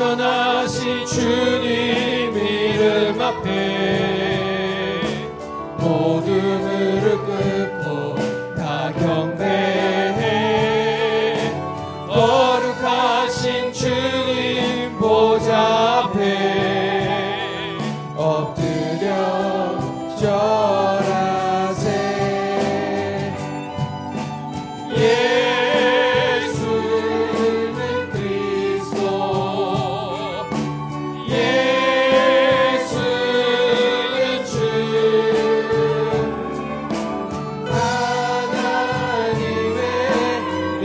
전하신 주님 이름 앞에 모두 무릎 꿇고 다 경배해. 거룩하신 주님 보좌 앞에 엎드려 절하세. 예수는 그리스도, 예수는 주, 하나님의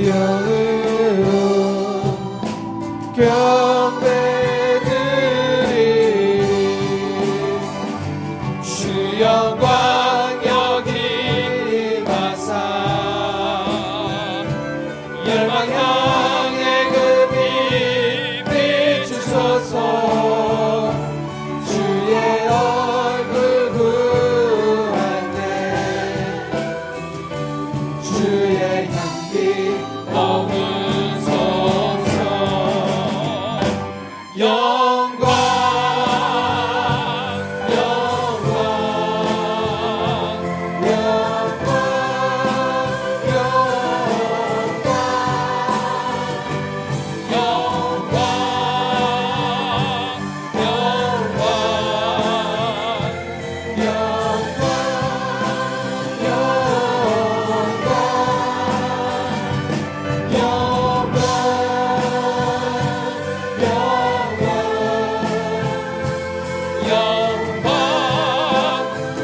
영으로 경배드리리. 주 영광 여기 임하사 열방 향해 급히 비추소서. 주의 얼굴 구한데 주의 향기 머무소서. 영광 영광 영광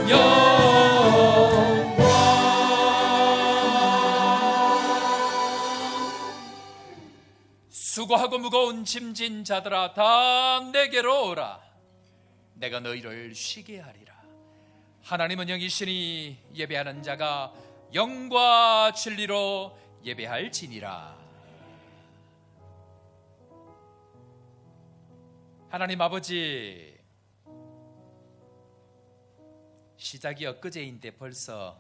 영광 수고하고 무거운 짐진 자들아 다 내게로 오라. 내가 너희를 쉬게 하리라. 하나님은 영이시니 예배하는 자가 영과 진리로 예배할지니라. 하나님 아버지, 시작이 엊그제인데 벌써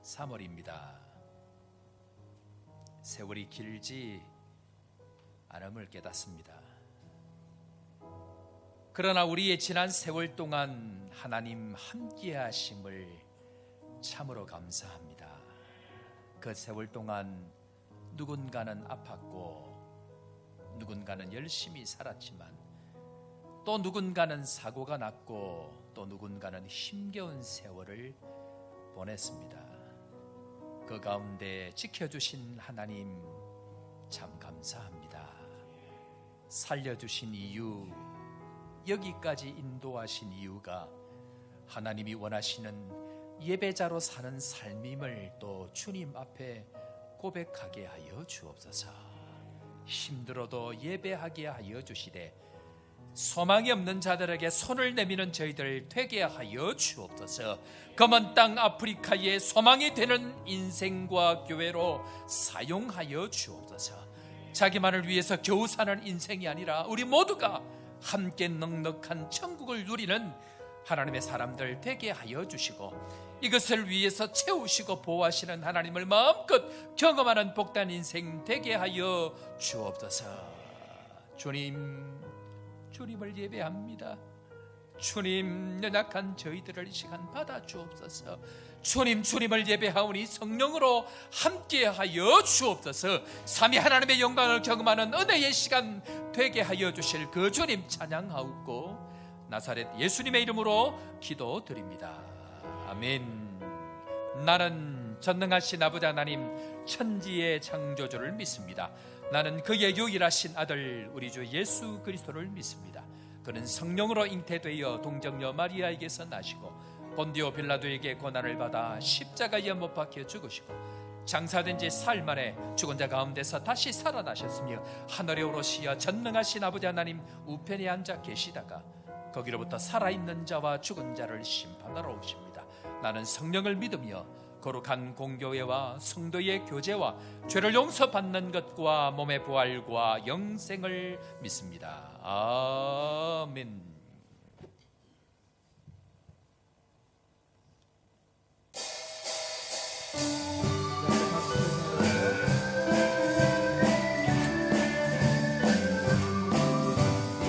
3월입니다. 세월이 길지 않음을 깨닫습니다. 그러나 우리의 지난 세월 동안 하나님 함께 하심을 참으로 감사합니다. 그 세월 동안 누군가는 아팠고 누군가는 열심히 살았지만 또 누군가는 사고가 났고 또 누군가는 힘겨운 세월을 보냈습니다. 그 가운데 지켜주신 하나님 참 감사합니다. 살려주신 이유, 여기까지 인도하신 이유가 하나님이 원하시는 예배자로 사는 삶임을 또 주님 앞에 고백하게 하여 주옵소서. 힘들어도 예배하게 하여 주시되 소망이 없는 자들에게 손을 내미는 저희들 되게 하여 주옵소서. 검은 땅 아프리카의 소망이 되는 인생과 교회로 사용하여 주옵소서. 자기만을 위해서 겨우 사는 인생이 아니라 우리 모두가 함께 넉넉한 천국을 누리는 하나님의 사람들 되게 하여 주시고 이것을 위해서 채우시고 보호하시는 하나님을 마음껏 경험하는 복된 인생 되게 하여 주옵소서. 주님을 예배합니다. 주님, 연약한 저희들을 이 시간 받아 주옵소서. 주님을 예배하오니 성령으로 함께하여 주옵소서. 삼위 하나님의 영광을 경험하는 은혜의 시간 되게 하여 주실 그 주님 찬양하옵고 나사렛 예수님의 이름으로 기도드립니다. 아멘. 나는 전능하신 아버지 하나님 천지의 창조주를 믿습니다. 나는 그의 유일하신 아들 우리 주 예수 그리스도를 믿습니다. 그는 성령으로 잉태되어 동정녀 마리아에게서 나시고 본디오 빌라도에게 고난을 받아 십자가에 못 박혀 죽으시고 장사된 지 사흘 만에 죽은 자 가운데서 다시 살아나셨으며 하늘에 오르시어 전능하신 아버지 하나님 우편에 앉아 계시다가 거기로부터 살아있는 자와 죽은 자를 심판하러 오십니다. 나는 성령을 믿으며 거룩한 공교회와 성도의 교제와 죄를 용서받는 것과 몸의 부활과 영생을 믿습니다. 아멘.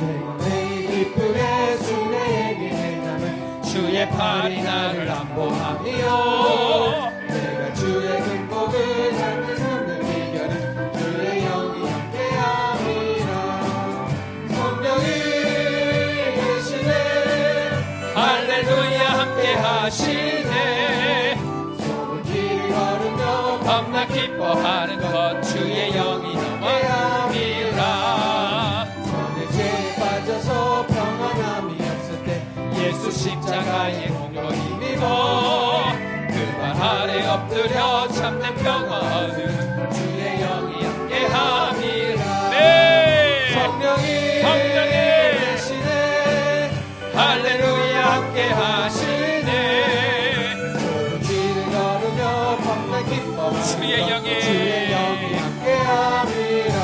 내가 내 기쁨의 순례에게 행함은 주의 팔이 나를 안보하며 내가 주의 근복을 찾는 삶의 비결은 주의 영이 함께함이라. 성령이 계시네 할렐루야 함께 하시네. 좁은 길을 걸으며 밤낮 기뻐하는 것 주의 영이 너와 함이라. 전에 죄에 빠져서 평안함이 없을 때 예수 십자가의 공로 힘입어 그 발 아래 엎드려 참된 평화 얻은 주의 영이 함께 함이라. 네. 성령이 계시네 할렐루야 함께 하시네. 좁은 길을 걸으며 밤낮 기뻐하는 주의 것 영이 주의 영이 함께함이라.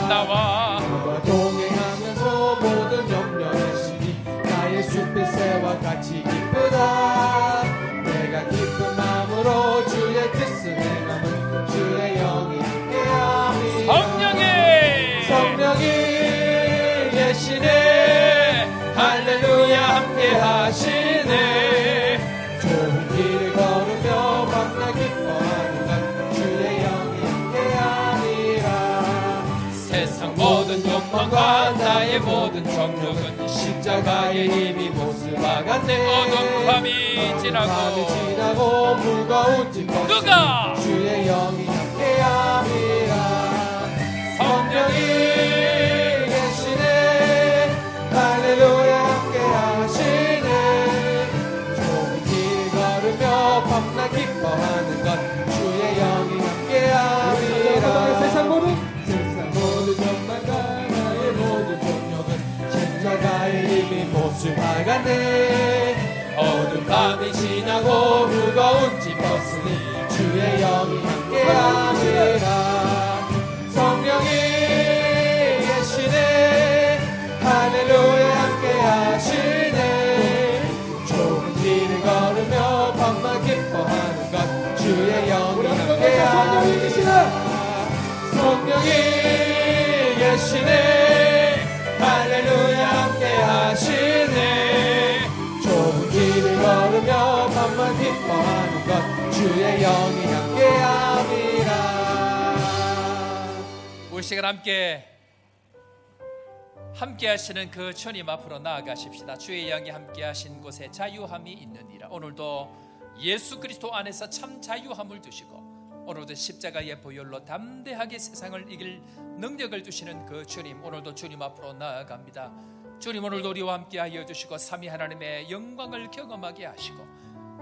나와 너와 동행하면서 모든 염려 대신이 나의 숲빛새와 같이 기쁘다. 내가 기쁜 마음으로 주의 뜻을 행함은 주의 영이 함께함이라. 성령이 계시네 할렐루야 함께 하시네. 좁은 길을 걸으며 밤낮 기뻐하는 것 주의 영이 함께함이라. 세상 모든 욕망과 나의 모든 정욕은 십자가의 힘이 모습하간대. 어두운 밤이 지나고 무거운 짐 벗은 누가 주의 영이 함께함이라. 성령이 계시네 할렐루야 함께하시네. 좁은 길 걸으며 밤낮 기뻐하는 것 주의 영이 함께함이라. 세상 모든 욕망과 나의 모든 종욕은 십자가의 힘이 모습하간대. 어두운 밤이 지나고 무거운 짐 벗으니 주의 영이 함께함이라. 성령이 계시네 할렐루야 함께하시네. 좁은 길을 걸으며 밤낮 기뻐하는 것 주의 영이 함께하시네. 성령이 계시네 할렐루야 함께하시네. 좁은 길을 걸으며 밤낮 기뻐하는 것 주의 영이 함께함이라. 우리 시간 함께 하시는 그 주님 앞으로 나아가십시다. 주의 영이 함께 하신 곳에 자유함이 있느니라. 오늘도 예수 그리스도 안에서 참 자유함을 주시고 오늘도 십자가의 보혈로 담대하게 세상을 이길 능력을 주시는 그 주님, 오늘도 주님 앞으로 나아갑니다. 주님, 오늘도 우리와 함께 하여 주시고 삼위 하나님의 영광을 경험하게 하시고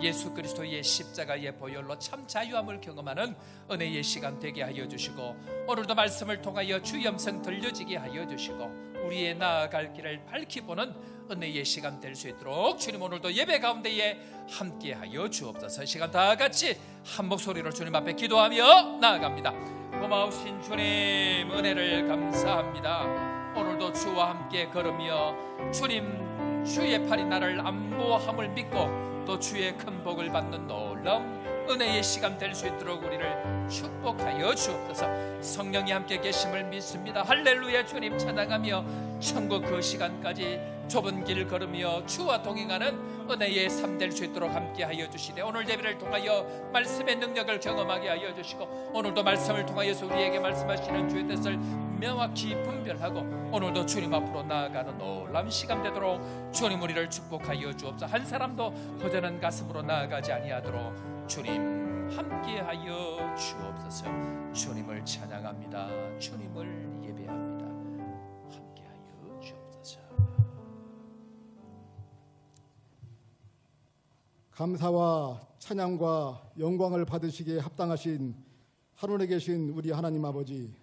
예수 그리스도의 십자가의 보혈로 참 자유함을 경험하는 은혜의 시간 되게 하여 주시고 오늘도 말씀을 통하여 주의 음성 들려지게 하여 주시고 우리의 나아갈 길을 밝히 보는 은혜의 시간 될 수 있도록 주님, 오늘도 예배 가운데에 함께 하여 주옵소서. 시간 다 같이 한 목소리로 주님 앞에 기도하며 나아갑니다. 고마우신 주님, 은혜를 감사합니다. 오늘도 주와 함께 걸으며 주님, 주의 팔이 나를 안보함을 믿고 또 주의 큰 복을 받는 놀라운 은혜의 시간 될 수 있도록 우리를 축복하여 주옵소서. 성령이 함께 계심을 믿습니다. 할렐루야. 주님 찬양하며 천국 그 시간까지 좁은 길을 걸으며 주와 동행하는 은혜의 삶 될 수 있도록 함께 하여 주시되 오늘 예배를 통하여 말씀의 능력을 경험하게 하여 주시고 오늘도 말씀을 통하여서 우리에게 말씀하시는 주의 뜻을 명확히 분별하고 오늘도 주님 앞으로 나아가는 놀라운 시간 되도록 주님 우리를 축복하여 주옵소서. 한 사람도 허전한 가슴으로 나아가지 아니하도록 주님 함께하여 주옵소서. 주님을 찬양합니다. 주님을 예배합니다. 함께하여 주옵소서. 감사와 찬양과 영광을 받으시기에 합당하신 하늘에 계신 우리 하나님 아버지,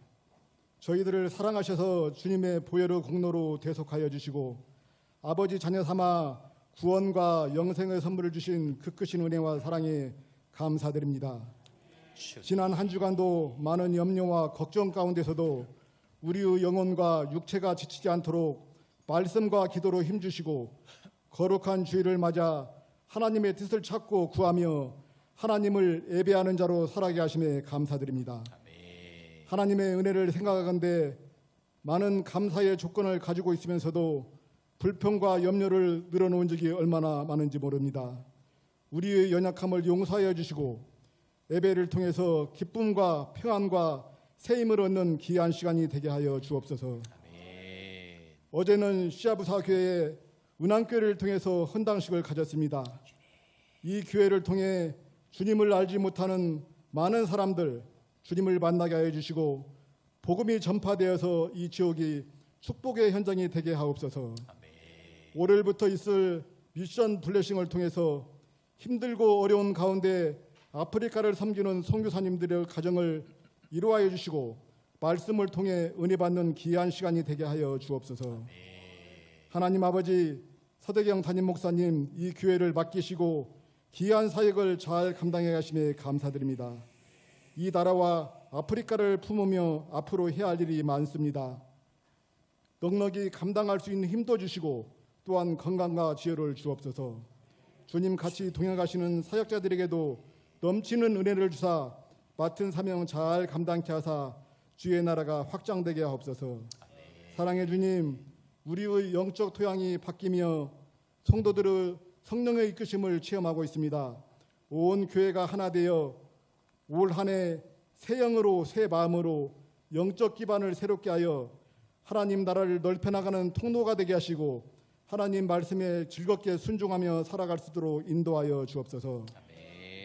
저희들을 사랑하셔서 주님의 보혈의 공로로 대속하여 주시고 아버지 자녀 삼아 구원과 영생의 선물을 주신 그 크신 은혜와 사랑에 감사드립니다. 지난 한 주간도 많은 염려와 걱정 가운데서도 우리의 영혼과 육체가 지치지 않도록 말씀과 기도로 힘주시고 거룩한 주일을 맞아 하나님의 뜻을 찾고 구하며 하나님을 예배하는 자로 살아게 하심에 감사드립니다. 하나님의 은혜를 생각하건대 많은 감사의 조건을 가지고 있으면서도 불평과 염려를 늘어놓은 적이 얼마나 많은지 모릅니다. 우리의 연약함을 용서하여 주시고 예배를 통해서 기쁨과 평안과 새 힘을 얻는 귀한 시간이 되게 하여 주옵소서. 어제는 시아부사 교회의 은왕교회를 통해서 헌당식을 가졌습니다. 이 교회를 통해 주님을 알지 못하는 많은 사람들 주님을 만나게 하여 주시고 복음이 전파되어서 이 지역이 축복의 현장이 되게 하옵소서. 월요일부터 있을 미션 블레싱을 통해서 힘들고 어려운 가운데 아프리카를 섬기는 선교사님들의 가정을 이루하여 주시고 말씀을 통해 은혜 받는 귀한 시간이 되게 하여 주옵소서. 하나님 아버지, 서대경 담임 목사님 이 교회를 맡기시고 귀한 사역을 잘 감당해 가심에 감사드립니다. 이 나라와 아프리카를 품으며 앞으로 해야 할 일이 많습니다. 넉넉히 감당할 수 있는 힘도 주시고 또한 건강과 지혜를 주옵소서. 주님 같이 동행하시는 사역자들에게도 넘치는 은혜를 주사 맡은 사명 잘 감당케 하사 주의 나라가 확장되게 하옵소서. 사랑의 주님, 우리의 영적 토양이 바뀌며 성도들의 성령의 이끄심을 체험하고 있습니다. 온 교회가 하나 되어 올 한 해 새 영으로 새 마음으로 영적 기반을 새롭게 하여 하나님 나라를 넓혀나가는 통로가 되게 하시고 하나님 말씀에 즐겁게 순종하며 살아갈 수 있도록 인도하여 주옵소서.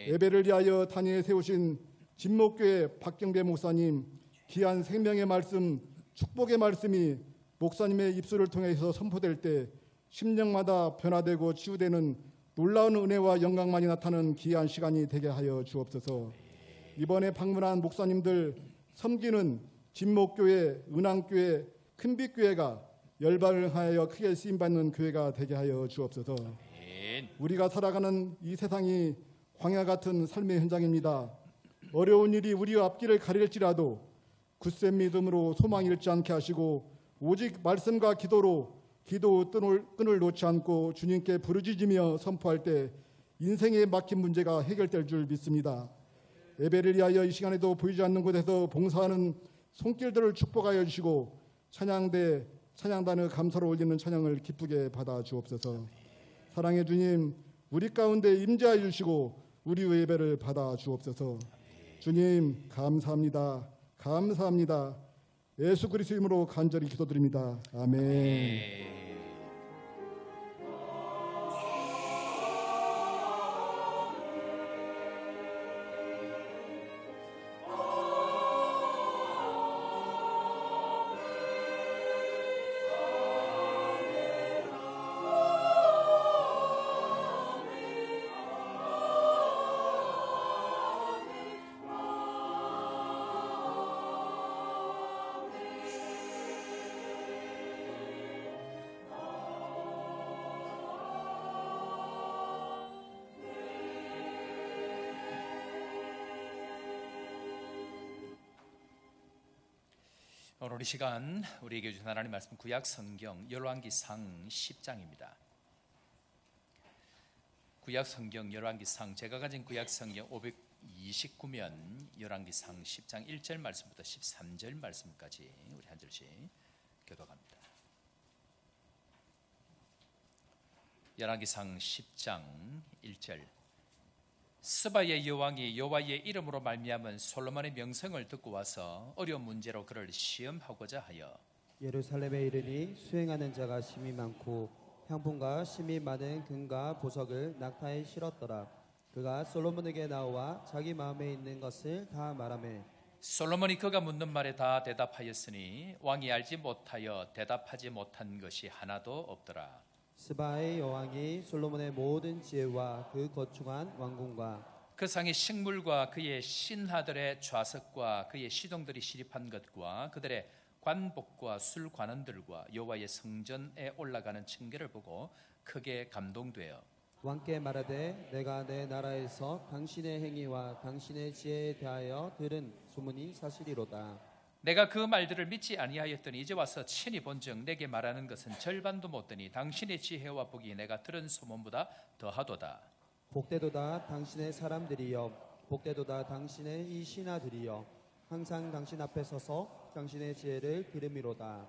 예배를 위하여 단위에 세우신 진목교회 박경배 목사님 귀한 생명의 말씀, 축복의 말씀이 목사님의 입술을 통해서 선포될 때 심령마다 변화되고 치유되는 놀라운 은혜와 영광만이 나타나는 귀한 시간이 되게 하여 주옵소서. 이번에 방문한 목사님들 섬기는 진목교회, 은왕교회, 큰빛교회가 열방을 하여 크게 쓰임받는 교회가 되게 하여 주옵소서. 우리가 살아가는 이 세상이 광야 같은 삶의 현장입니다. 어려운 일이 우리의 앞길을 가릴지라도 굳센 믿음으로 소망 잃지 않게 하시고 오직 말씀과 기도로 기도 끈을 놓지 않고 주님께 부르짖으며 선포할 때 인생에 막힌 문제가 해결될 줄 믿습니다. 예배를 위하여 이 시간에도 보이지 않는 곳에서 봉사하는 손길들을 축복하여 주시고 찬양단의 감사로 올리는 찬양을 기쁘게 받아 주옵소서. 사랑의 주님, 우리 가운데 임재하여 주시고 우리의 예배를 받아 주옵소서. 주님 감사합니다. 감사합니다. 예수 그리스도 이름으로 간절히 기도드립니다. 아멘. 오늘 이 시간 우리에게 주신 하나님 말씀 구약 성경 열왕기상 10장입니다. 구약 성경 열왕기상, 제가 가진 구약 성경 529면 열왕기상 10장 1절 말씀부터 13절 말씀까지 우리 한 절씩 교독합니다. 열왕기상 10장 1절. 스바의 여왕이 여호와의 이름으로 말미암은 솔로몬의 명성을 듣고 와서 어려운 문제로 그를 시험하고자 하여 예루살렘에 이르니 수행하는 자가 심히 많고 향품과 심히 많은 금과 보석을 낙타에 실었더라. 그가 솔로몬에게 나와 자기 마음에 있는 것을 다 말하매 솔로몬이 그가 묻는 말에 다 대답하였으니 왕이 알지 못하여 대답하지 못한 것이 하나도 없더라. 스바의 여왕이 솔로몬의 모든 지혜와 그 거충한 왕궁과 그 상의 식물과 그의 신하들의 좌석과 그의 시동들이 시립한 것과 그들의 관복과 술관원들과 여호와의 성전에 올라가는 층계를 보고 크게 감동되어 왕께 말하되 내가 내 나라에서 당신의 행위와 당신의 지혜에 대하여 들은 소문이 사실이로다. 내가 그 말들을 믿지 아니하였더니 이제 와서 친히 본즉 내게 말하는 것은 절반도 못 되니 당신의 지혜와 복이 내가 들은 소문보다 더하도다. 복되도다 당신의 사람들이여, 복되도다 당신의 이 신하들이여, 항상 당신 앞에 서서 당신의 지혜를 기름이로다.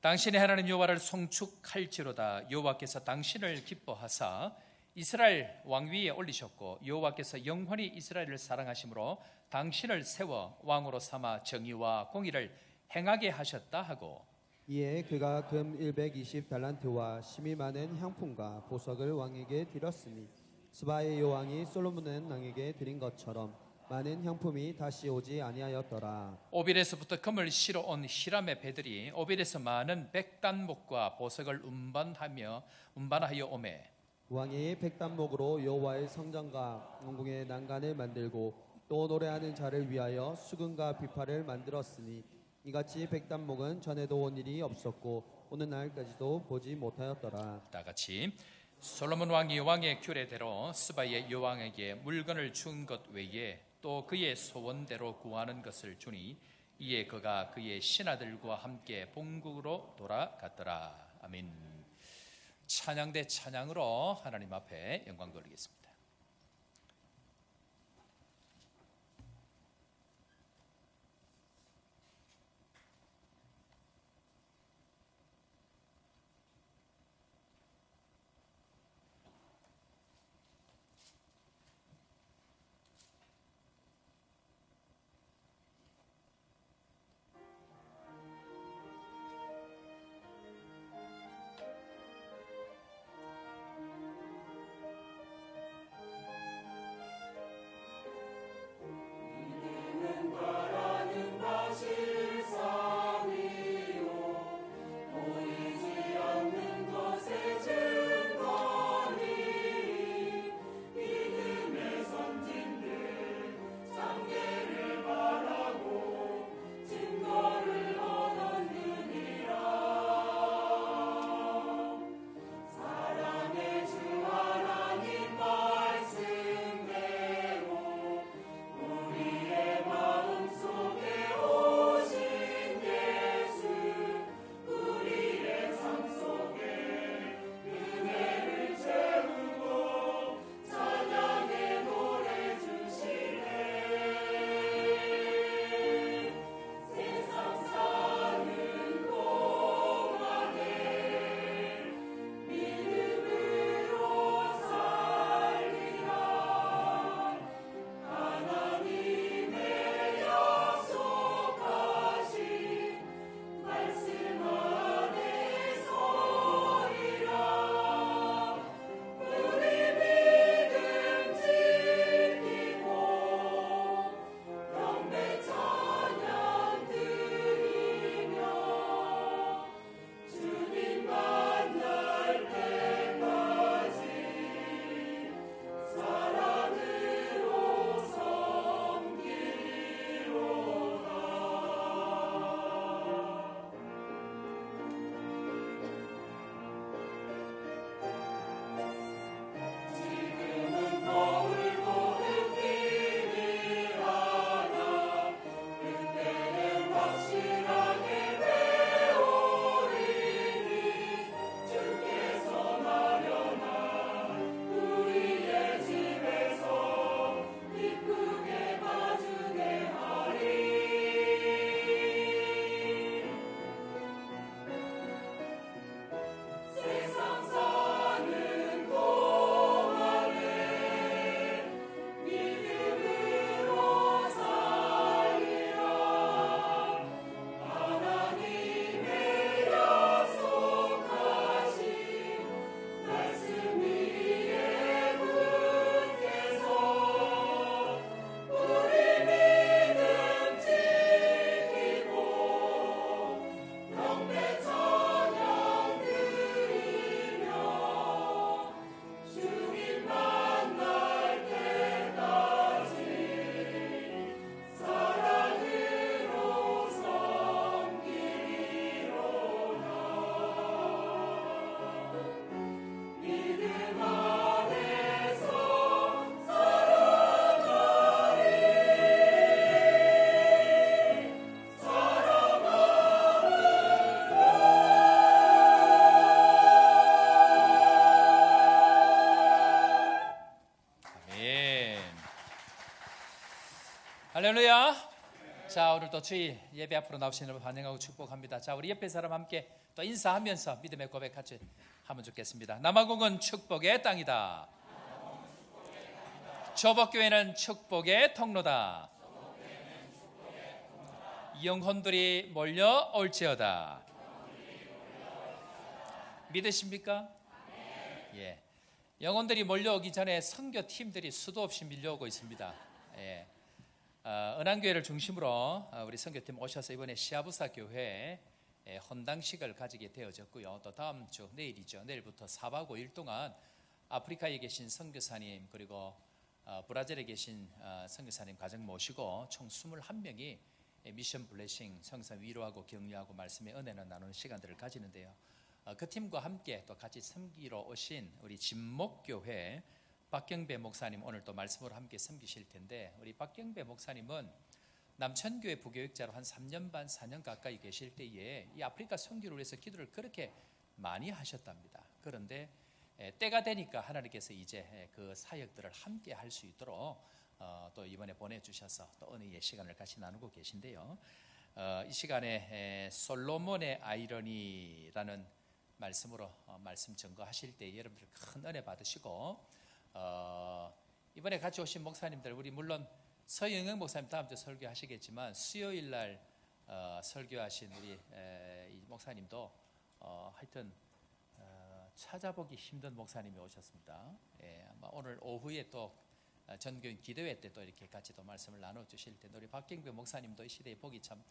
당신의 하나님 여호와를 송축할지로다. 여호와께서 당신을 기뻐하사 이스라엘 왕위에 올리셨고 여호와께서 영원히 이스라엘을 사랑하심으로 당신을 세워 왕으로 삼아 정의와 공의를 행하게 하셨다 하고 이에 그가 금 120달란트와 심이 많은 향품과 보석을 왕에게 드렸으니 스바의 여왕이 솔로몬은 왕에게 드린 것처럼 많은 향품이 다시 오지 아니하였더라. 오빌에서부터 금을 실어 온 히람의 배들이 오빌에서 많은 백단목과 보석을 운반하여 오매 왕이 백단목으로 여호와의 성전과 왕궁의 난간을 만들고 또 노래하는 자를 위하여 수금과 비파를 만들었으니 이같이 백단목은 전에도 온 일이 없었고 오는 날까지도 보지 못하였더라. 다 같이 솔로몬 왕이 왕의 규례대로 스바의 여왕에게 물건을 준 것 외에 또 그의 소원대로 구하는 것을 주니 이에 그가 그의 신하들과 함께 본국으로 돌아갔더라. 아멘. 찬양 대 찬양으로 하나님 앞에 영광 돌리겠습니다. 할렐루야. 자, 오늘 또 주의 예배 앞으로 나오시는 걸 환영하고 축복합니다. 자, 우리 옆에 사람 함께 또 인사하면서 믿음의 고백 같이 하면 좋겠습니다. 남아공은 축복의 땅이다. 조복교회는 축복의 통로다. 영혼들이 몰려올지어다. 믿으십니까? 예. 영혼들이 몰려오기 전에 선교팀들이 수도 없이 밀려오고 있습니다. 예. 은한교회를 중심으로 우리 선교팀 오셔서 이번에 시아부사 교회에 헌당식을 가지게 되어졌고요. 또 다음 주 내일이죠. 내일부터 4박 5일 동안 아프리카에 계신 선교사님 그리고 브라질에 계신 선교사님 가정 모시고 총 21명이 미션 블레싱 성사 위로하고 격려하고 말씀의 은혜는 나누는 시간들을 가지는데요. 그 팀과 함께 또 같이 섬기러 오신 우리 진목교회 박경배 목사님 오늘 또 말씀으로 함께 섬기실 텐데, 우리 박경배 목사님은 남천교회 부교육자로 한 3년 반 4년 가까이 계실 때에 이 아프리카 선교를 위해서 기도를 그렇게 많이 하셨답니다. 그런데 때가 되니까 하나님께서 이제 그 사역들을 함께 할 수 있도록 또 이번에 보내주셔서 또 은혜의 시간을 같이 나누고 계신데요. 이 시간에 솔로몬의 아이러니라는 말씀으로 말씀 증거하실 때 여러분들 큰 은혜 받으시고, 이번에 같이 오신 목사님들, 우리 물론 서영영 목사님 다음 주 설교하시겠지만 수요일 날 설교하신 우리 이 목사님도 하여튼 찾아보기 힘든 목사님이 오셨습니다. 예, 아마 오늘 오후에 또 전교인 기도회 때 또 이렇게 같이 또 말씀을 나눠주실 텐데, 우리 박경배 목사님도 이 시대에 보기 참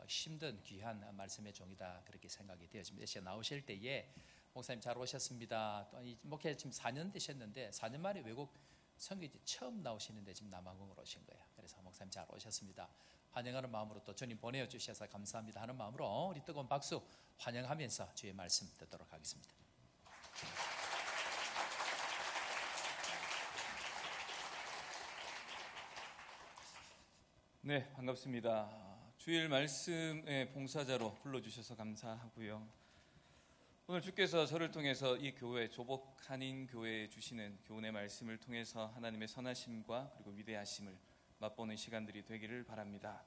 힘든 귀한 말씀의 종이다 그렇게 생각이 되어집니다. 시간 나오실 때에 목사님 잘 오셨습니다. 또 이 목회 지금 4년 되셨는데 4년 만에 외국 선교지 처음 나오시는데 지금 남아공으로 오신 거예요. 그래서 목사님 잘 오셨습니다. 환영하는 마음으로 또 주님 보내주셔서 감사합니다 하는 마음으로 우리 뜨거운 박수 환영하면서 주의 말씀 듣도록 하겠습니다. 네, 반갑습니다. 주일 말씀의 봉사자로 불러주셔서 감사하고요. 오늘 주께서 저를 통해서 이 교회 조복 한인교회에 주시는 교훈의 말씀을 통해서 하나님의 선하심과 그리고 위대하심을 맛보는 시간들이 되기를 바랍니다.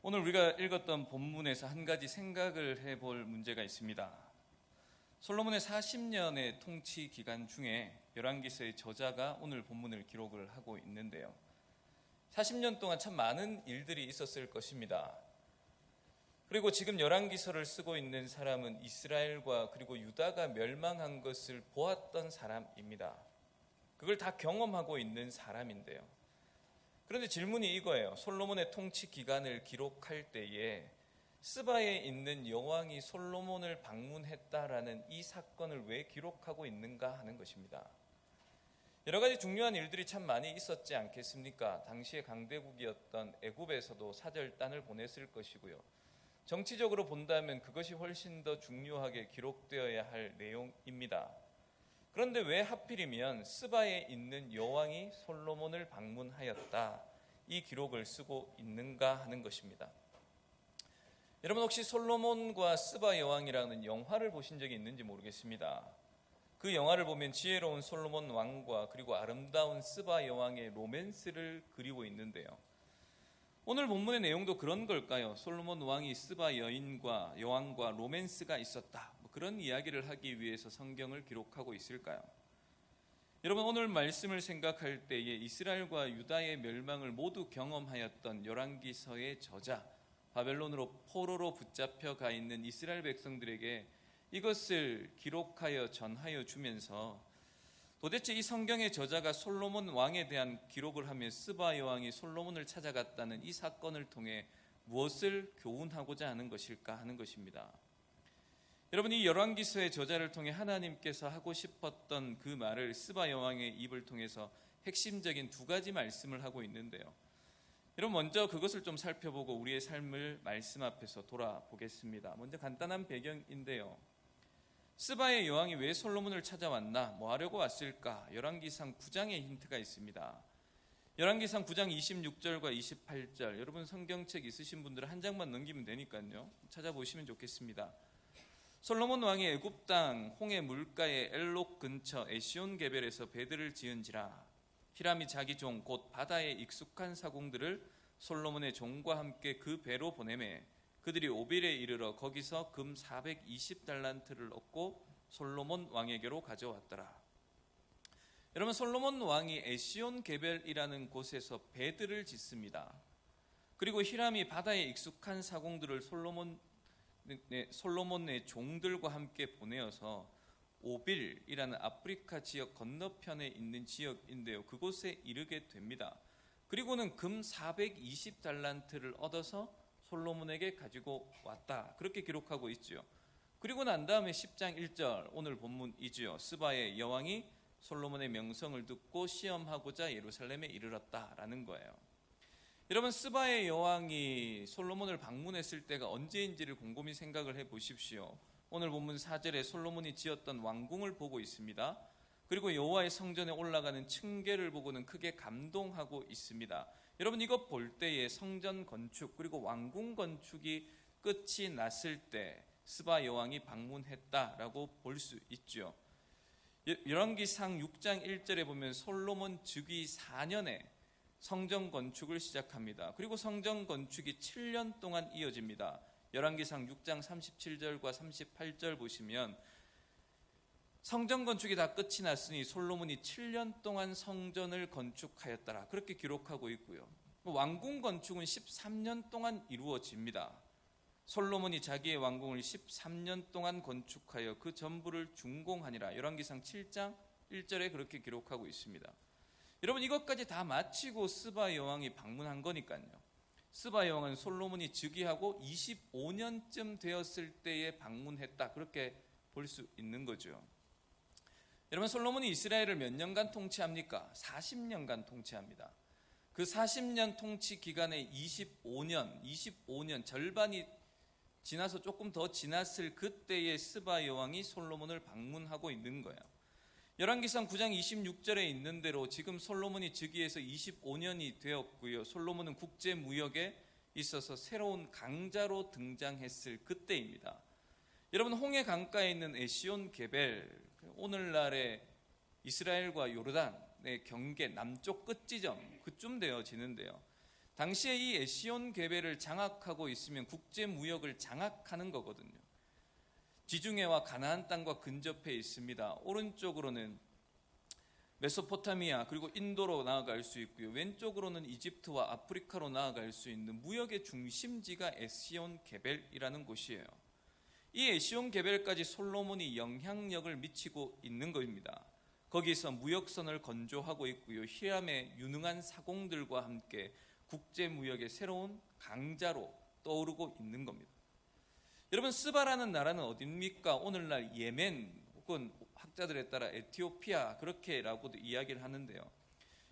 오늘 우리가 읽었던 본문에서 한 가지 생각을 해볼 문제가 있습니다. 솔로몬의 40년의 통치 기간 중에 열왕기서의 저자가 오늘 본문을 기록을 하고 있는데요. 40년 동안 참 많은 일들이 있었을 것입니다. 그리고 지금 열왕기서를 쓰고 있는 사람은 이스라엘과 그리고 유다가 멸망한 것을 보았던 사람입니다. 그걸 다 경험하고 있는 사람인데요. 그런데 질문이 이거예요. 솔로몬의 통치 기간을 기록할 때에 스바에 있는 여왕이 솔로몬을 방문했다라는 이 사건을 왜 기록하고 있는가 하는 것입니다. 여러 가지 중요한 일들이 참 많이 있었지 않겠습니까? 당시의 강대국이었던 애굽에서도 사절단을 보냈을 것이고요. 정치적으로 본다면 그것이 훨씬 더 중요하게 기록되어야 할 내용입니다. 그런데 왜 하필이면 스바에 있는 여왕이 솔로몬을 방문하였다, 이 기록을 쓰고 있는가 하는 것입니다. 여러분 혹시 솔로몬과 스바 여왕이라는 영화를 보신 적이 있는지 모르겠습니다. 그 영화를 보면 지혜로운 솔로몬 왕과 그리고 아름다운 스바 여왕의 로맨스를 그리고 있는데요. 오늘 본문의 내용도 그런 걸까요? 솔로몬 왕이 스바 여왕과 로맨스가 있었다, 그런 이야기를 하기 위해서 성경을 기록하고 있을까요? 여러분 오늘 말씀을 생각할 때에 이스라엘과 유다의 멸망을 모두 경험하였던 열왕기서의 저자, 바벨론으로 포로로 붙잡혀 가 있는 이스라엘 백성들에게 이것을 기록하여 전하여 주면서 도대체 이 성경의 저자가 솔로몬 왕에 대한 기록을 하며 스바 여왕이 솔로몬을 찾아갔다는 이 사건을 통해 무엇을 교훈하고자 하는 것일까 하는 것입니다. 여러분 이 열왕기서의 저자를 통해 하나님께서 하고 싶었던 그 말을 스바 여왕의 입을 통해서 핵심적인 두 가지 말씀을 하고 있는데요. 여러분 먼저 그것을 좀 살펴보고 우리의 삶을 말씀 앞에서 돌아보겠습니다. 먼저 간단한 배경인데요. 스바의 여왕이 왜 솔로몬을 찾아왔나, 뭐 하려고 왔을까? 열왕기상 9장의 힌트가 있습니다. 열왕기상 9장 26절과 28절, 여러분 성경책 있으신 분들은 한 장만 넘기면 되니까요. 찾아보시면 좋겠습니다. 솔로몬 왕이 애굽 땅 홍해 물가의 엘록 근처 에시온 게벨에서 배들을 지은지라 히람이 자기 종 곧 바다에 익숙한 사공들을 솔로몬의 종과 함께 그 배로 보내매 그들이 오빌에 이르러 거기서 금 420달란트를 얻고 솔로몬 왕에게로 가져왔더라. 여러분, 솔로몬 왕이 에시온 게벨이라는 곳에서 배들을 짓습니다. 그리고 히람이 바다에 익숙한 사공들을 솔로몬의 종들과 함께 보내어서 오빌이라는 아프리카 지역 건너편에 있는 지역인데요, 그곳에 이르게 됩니다. 그리고는 금 420달란트를 얻어서 솔로몬에게 가지고 왔다, 그렇게 기록하고 있죠. 그리고 난 다음에 10장 1절 오늘 본문이지요. 스바의 여왕이 솔로몬의 명성을 듣고 시험하고자 예루살렘에 이르렀다라는 거예요. 여러분, 스바의 여왕이 솔로몬을 방문했을 때가 언제인지를 곰곰이 생각을 해 보십시오. 오늘 본문 4절에 솔로몬이 지었던 왕궁을 보고 있습니다. 그리고 여호와의 성전에 올라가는 층계를 보고는 크게 감동하고 있습니다. 여러분, 이것 볼 때에 성전 건축 그리고 왕궁 건축이 끝이 났을 때 스바 여왕이 방문했다라고 볼 수 있죠. 열왕기상 6장 1절에 보면 솔로몬 즉위 4년에 성전 건축을 시작합니다. 그리고 성전 건축이 7년 동안 이어집니다. 열왕기상 6장 37절과 38절 보시면 성전 건축이 다 끝이 났으니 솔로몬이 7년 동안 성전을 건축하였더라, 그렇게 기록하고 있고요. 왕궁 건축은 13년 동안 이루어집니다. 솔로몬이 자기의 왕궁을 13년 동안 건축하여 그 전부를 준공하니라. 열왕기상 7장 1절에 그렇게 기록하고 있습니다. 여러분, 이것까지 다 마치고 스바 여왕이 방문한 거니까요. 스바 여왕은 솔로몬이 즉위하고 25년쯤 되었을 때에 방문했다, 그렇게 볼 수 있는 거죠. 여러분, 솔로몬이 이스라엘을 몇 년간 통치합니까? 40년간 통치합니다. 그 40년 통치 기간에 25년 절반이 지나서 조금 더 지났을 그때의 스바 여왕이 솔로몬을 방문하고 있는 거예요. 열왕기상 9장 26절에 있는 대로 지금 솔로몬이 즉위해서 25년이 되었고요. 솔로몬은 국제 무역에 있어서 새로운 강자로 등장했을 그때입니다. 여러분, 홍해 강가에 있는 에시온 게벨, 오늘날의 이스라엘과 요르단의 경계 남쪽 끝지점 그쯤 되어지는데요. 당시에 이 에시온 게벨을 장악하고 있으면 국제 무역을 장악하는 거거든요. 지중해와 가나안 땅과 근접해 있습니다. 오른쪽으로는 메소포타미아 그리고 인도로 나아갈 수 있고요. 왼쪽으로는 이집트와 아프리카로 나아갈 수 있는 무역의 중심지가 에시온 게벨이라는 곳이에요. 이 에시온 게벨까지 솔로몬이 영향력을 미치고 있는 겁니다. 거기서 무역선을 건조하고 있고요. 히람의 유능한 사공들과 함께 국제 무역의 새로운 강자로 떠오르고 있는 겁니다. 여러분, 스바라는 나라는 어디입니까? 오늘날 예멘 혹은 학자들에 따라 에티오피아 그렇게라고도 이야기를 하는데요.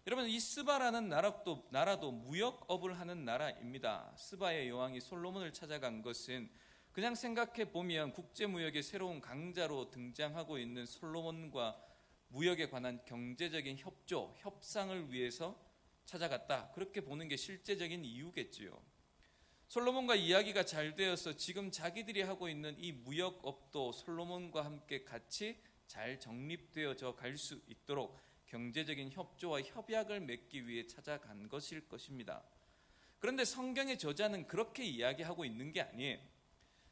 여러분, 이 스바라는 나라도 무역업을 하는 나라입니다. 스바의 여왕이 솔로몬을 찾아간 것은 그냥 생각해 보면 국제무역의 새로운 강자로 등장하고 있는 솔로몬과 무역에 관한 경제적인 협상을 위해서 찾아갔다, 그렇게 보는 게 실제적인 이유겠지요. 솔로몬과 이야기가 잘 되어서 지금 자기들이 하고 있는 이 무역업도 솔로몬과 함께 같이 잘 정립되어져 갈 수 있도록 경제적인 협조와 협약을 맺기 위해 찾아간 것일 것입니다. 그런데 성경의 저자는 그렇게 이야기하고 있는 게 아니에요.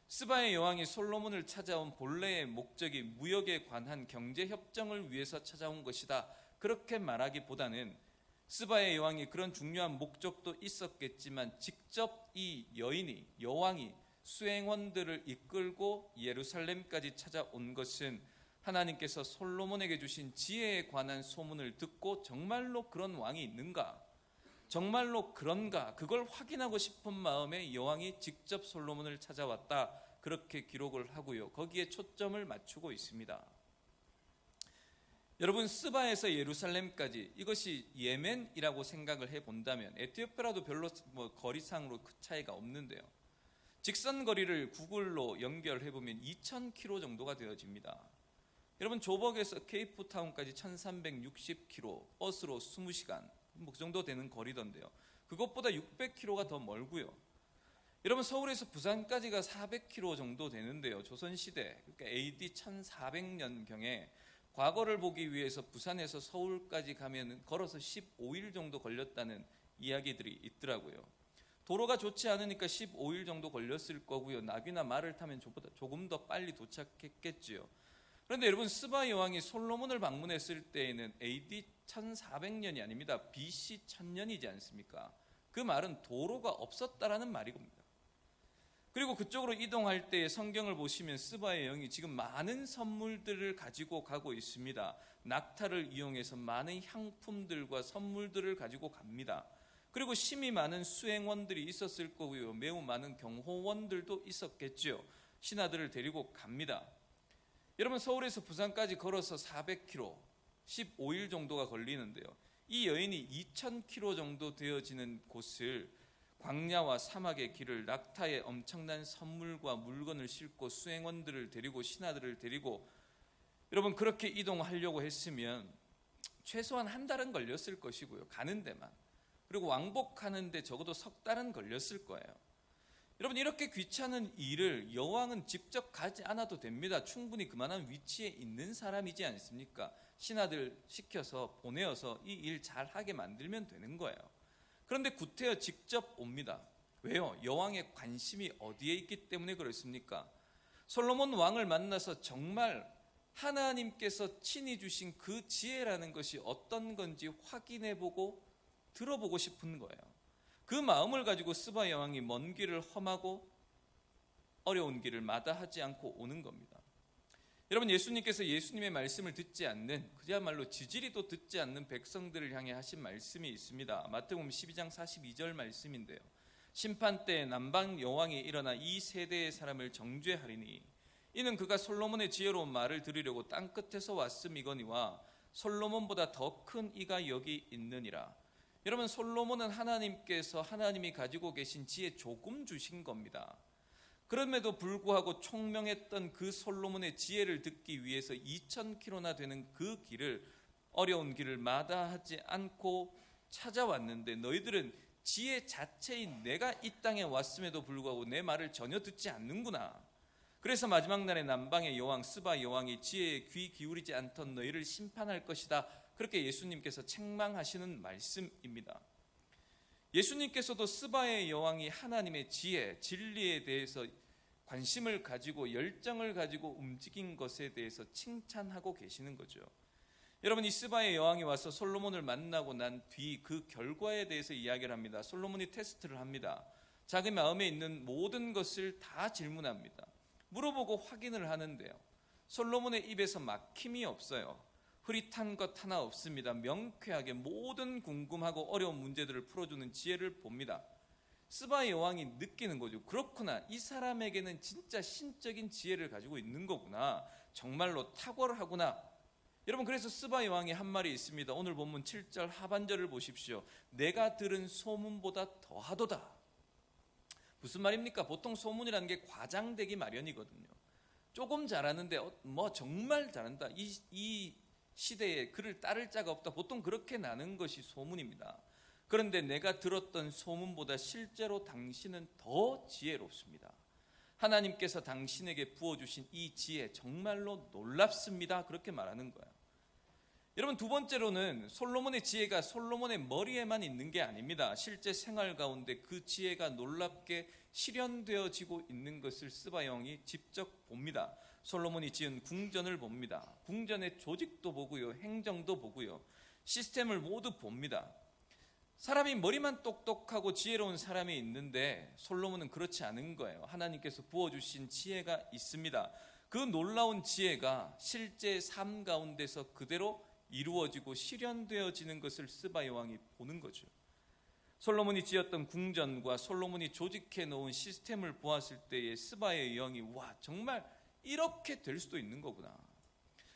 스바의 여왕이 솔로몬을 찾아온 본래의 목적이 무역에 관한 경제협정을 위해서 찾아온 것이다, 그렇게 말하기보다는 스바의 여왕이 그런 중요한 목적도 있었겠지만 직접 이 여왕이 수행원들을 이끌고 예루살렘까지 찾아온 것은 하나님께서 솔로몬에게 주신 지혜에 관한 소문을 듣고 정말로 그런 왕이 있는가, 정말로 그런가, 그걸 확인하고 싶은 마음에 여왕이 직접 솔로몬을 찾아왔다, 그렇게 기록을 하고요. 거기에 초점을 맞추고 있습니다. 여러분, 스바에서 예루살렘까지 이것이 예멘이라고 생각을 해본다면 에티오피아라도 별로 거리상으로 그 차이가 없는데요. 직선 거리를 구글로 연결해보면 2000km 정도가 되어집니다. 여러분, 조벅에서 케이프타운까지 1360km, 버스로 20시간 그 정도 되는 거리던데요. 그것보다 600km가 더 멀고요. 여러분, 서울에서 부산까지가 400km 정도 되는데요. 조선시대, 그러니까 AD 1400년경에 과거를 보기 위해서 부산에서 서울까지 가면 걸어서 15일 정도 걸렸다는 이야기들이 있더라고요. 도로가 좋지 않으니까 15일 정도 걸렸을 거고요. 나귀나 말을 타면 조금 더 빨리 도착했겠지요. 그런데 여러분, 스바 여왕이 솔로몬을 방문했을 때에는 AD 1400년이 아닙니다. BC 1000년이지 않습니까? 그 말은 도로가 없었다라는 말이겁니다. 그리고 그쪽으로 이동할 때 성경을 보시면 스바의 영이 지금 많은 선물들을 가지고 가고 있습니다. 낙타를 이용해서 많은 향품들과 선물들을 가지고 갑니다. 그리고 심히 많은 수행원들이 있었을 거고요. 매우 많은 경호원들도 있었겠죠. 신하들을 데리고 갑니다. 여러분, 서울에서 부산까지 걸어서 400km, 15일 정도가 걸리는데요. 이 여인이 2000km 정도 되어지는 곳을 광야와 사막의 길을 낙타에 엄청난 선물과 물건을 싣고 수행원들을 데리고 신하들을 데리고 여러분 그렇게 이동하려고 했으면 최소한 한 달은 걸렸을 것이고요. 가는 데만. 그리고 왕복하는 데 적어도 석 달은 걸렸을 거예요. 여러분, 이렇게 귀찮은 일을 여왕은 직접 가지 않아도 됩니다. 충분히 그만한 위치에 있는 사람이지 않습니까? 신하들 시켜서 보내어서 이 일 잘하게 만들면 되는 거예요. 그런데 구태여 직접 옵니다. 왜요? 여왕의 관심이 어디에 있기 때문에 그렇습니까? 솔로몬 왕을 만나서 정말 하나님께서 친히 주신 그 지혜라는 것이 어떤 건지 확인해보고 들어보고 싶은 거예요. 그 마음을 가지고 스바 여왕이 먼 길을 험하고 어려운 길을 마다하지 않고 오는 겁니다. 여러분, 예수님께서 예수님의 말씀을 듣지 않는, 그야말로 지지리도 듣지 않는 백성들을 향해 하신 말씀이 있습니다. 마태복음 12장 42절 말씀인데요. 심판 때 남방 여왕이 일어나 이 세대의 사람을 정죄하리니 이는 그가 솔로몬의 지혜로운 말을 들으려고 땅 끝에서 왔음이거니와 솔로몬보다 더 큰 이가 여기 있느니라. 여러분, 솔로몬은 하나님이 가지고 계신 지혜 조금 주신 겁니다. 그럼에도 불구하고 총명했던 그 솔로몬의 지혜를 듣기 위해서 2000km나 되는 그 길을, 어려운 길을 마다하지 않고 찾아왔는데 너희들은 지혜 자체인 내가 이 땅에 왔음에도 불구하고 내 말을 전혀 듣지 않는구나. 그래서 마지막 날에 남방의 여왕 스바 여왕이 지혜에 귀 기울이지 않던 너희를 심판할 것이다. 그렇게 예수님께서 책망하시는 말씀입니다. 예수님께서도 스바의 여왕이 하나님의 지혜, 진리에 대해서 관심을 가지고 열정을 가지고 움직인 것에 대해서 칭찬하고 계시는 거죠. 여러분, 이 스바의 여왕이 와서 솔로몬을 만나고 난 뒤 그 결과에 대해서 이야기를 합니다. 솔로몬이 테스트를 합니다. 자기 마음에 있는 모든 것을 다 질문합니다. 물어보고 확인을 하는데요. 솔로몬의 입에서 막힘이 없어요. 흐릿한 것 하나 없습니다. 명쾌하게 모든 궁금하고 어려운 문제들을 풀어주는 지혜를 봅니다. 스바의 여왕이 느끼는 거죠. 그렇구나. 이 사람에게는 진짜 신적인 지혜를 가지고 있는 거구나. 정말로 탁월하구나. 여러분, 그래서 스바 여왕이 한 말이 있습니다. 오늘 본문 7절 하반절을 보십시오. 내가 들은 소문보다 더하도다. 무슨 말입니까? 보통 소문이라는 게 과장되기 마련이거든요. 조금 잘하는데 정말 잘한다. 이 시대에 그를 따를 자가 없다. 보통 그렇게 나는 것이 소문입니다. 그런데 내가 들었던 소문보다 실제로 당신은 더 지혜롭습니다. 하나님께서 당신에게 부어주신 이 지혜 정말로 놀랍습니다. 그렇게 말하는 거예요. 여러분, 두 번째로는 솔로몬의 지혜가 솔로몬의 머리에만 있는 게 아닙니다. 실제 생활 가운데 그 지혜가 놀랍게 실현되어지고 있는 것을 스바 여왕이 직접 봅니다. 솔로몬이 지은 궁전을 봅니다. 궁전의 조직도 보고요, 행정도 보고요, 시스템을 모두 봅니다. 사람이 머리만 똑똑하고 지혜로운 사람이 있는데 솔로몬은 그렇지 않은 거예요. 하나님께서 부어주신 지혜가 있습니다. 그 놀라운 지혜가 실제 삶 가운데서 그대로 이루어지고 실현되어지는 것을 스바 여왕이 보는 거죠. 솔로몬이 지었던 궁전과 솔로몬이 조직해 놓은 시스템을 보았을 때에 스바의 여왕이 와, 정말 이렇게 될 수도 있는 거구나.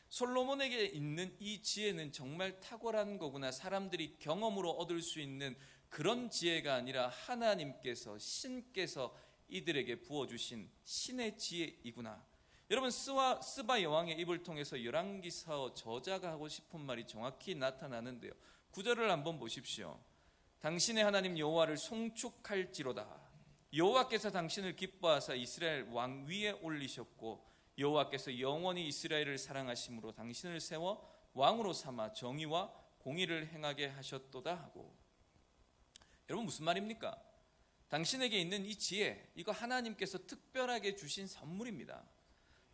솔로몬에게 있는 이 지혜는 정말 탁월한 거구나. 사람들이 경험으로 얻을 수 있는 그런 지혜가 아니라 하나님께서, 신께서 이들에게 부어주신 신의 지혜이구나. 여러분, 스바 여왕의 입을 통해서 열왕기서 저자가 하고 싶은 말이 정확히 나타나는데요. 9절을 한번 보십시오. 당신의 하나님 여호와를 송축할지로다. 여호와께서 당신을 기뻐하사 이스라엘 왕 위에 올리셨고 여호와께서 영원히 이스라엘을 사랑하심으로 당신을 세워 왕으로 삼아 정의와 공의를 행하게 하셨도다 하고. 여러분, 무슨 말입니까? 당신에게 있는 이 지혜, 이거 하나님께서 특별하게 주신 선물입니다.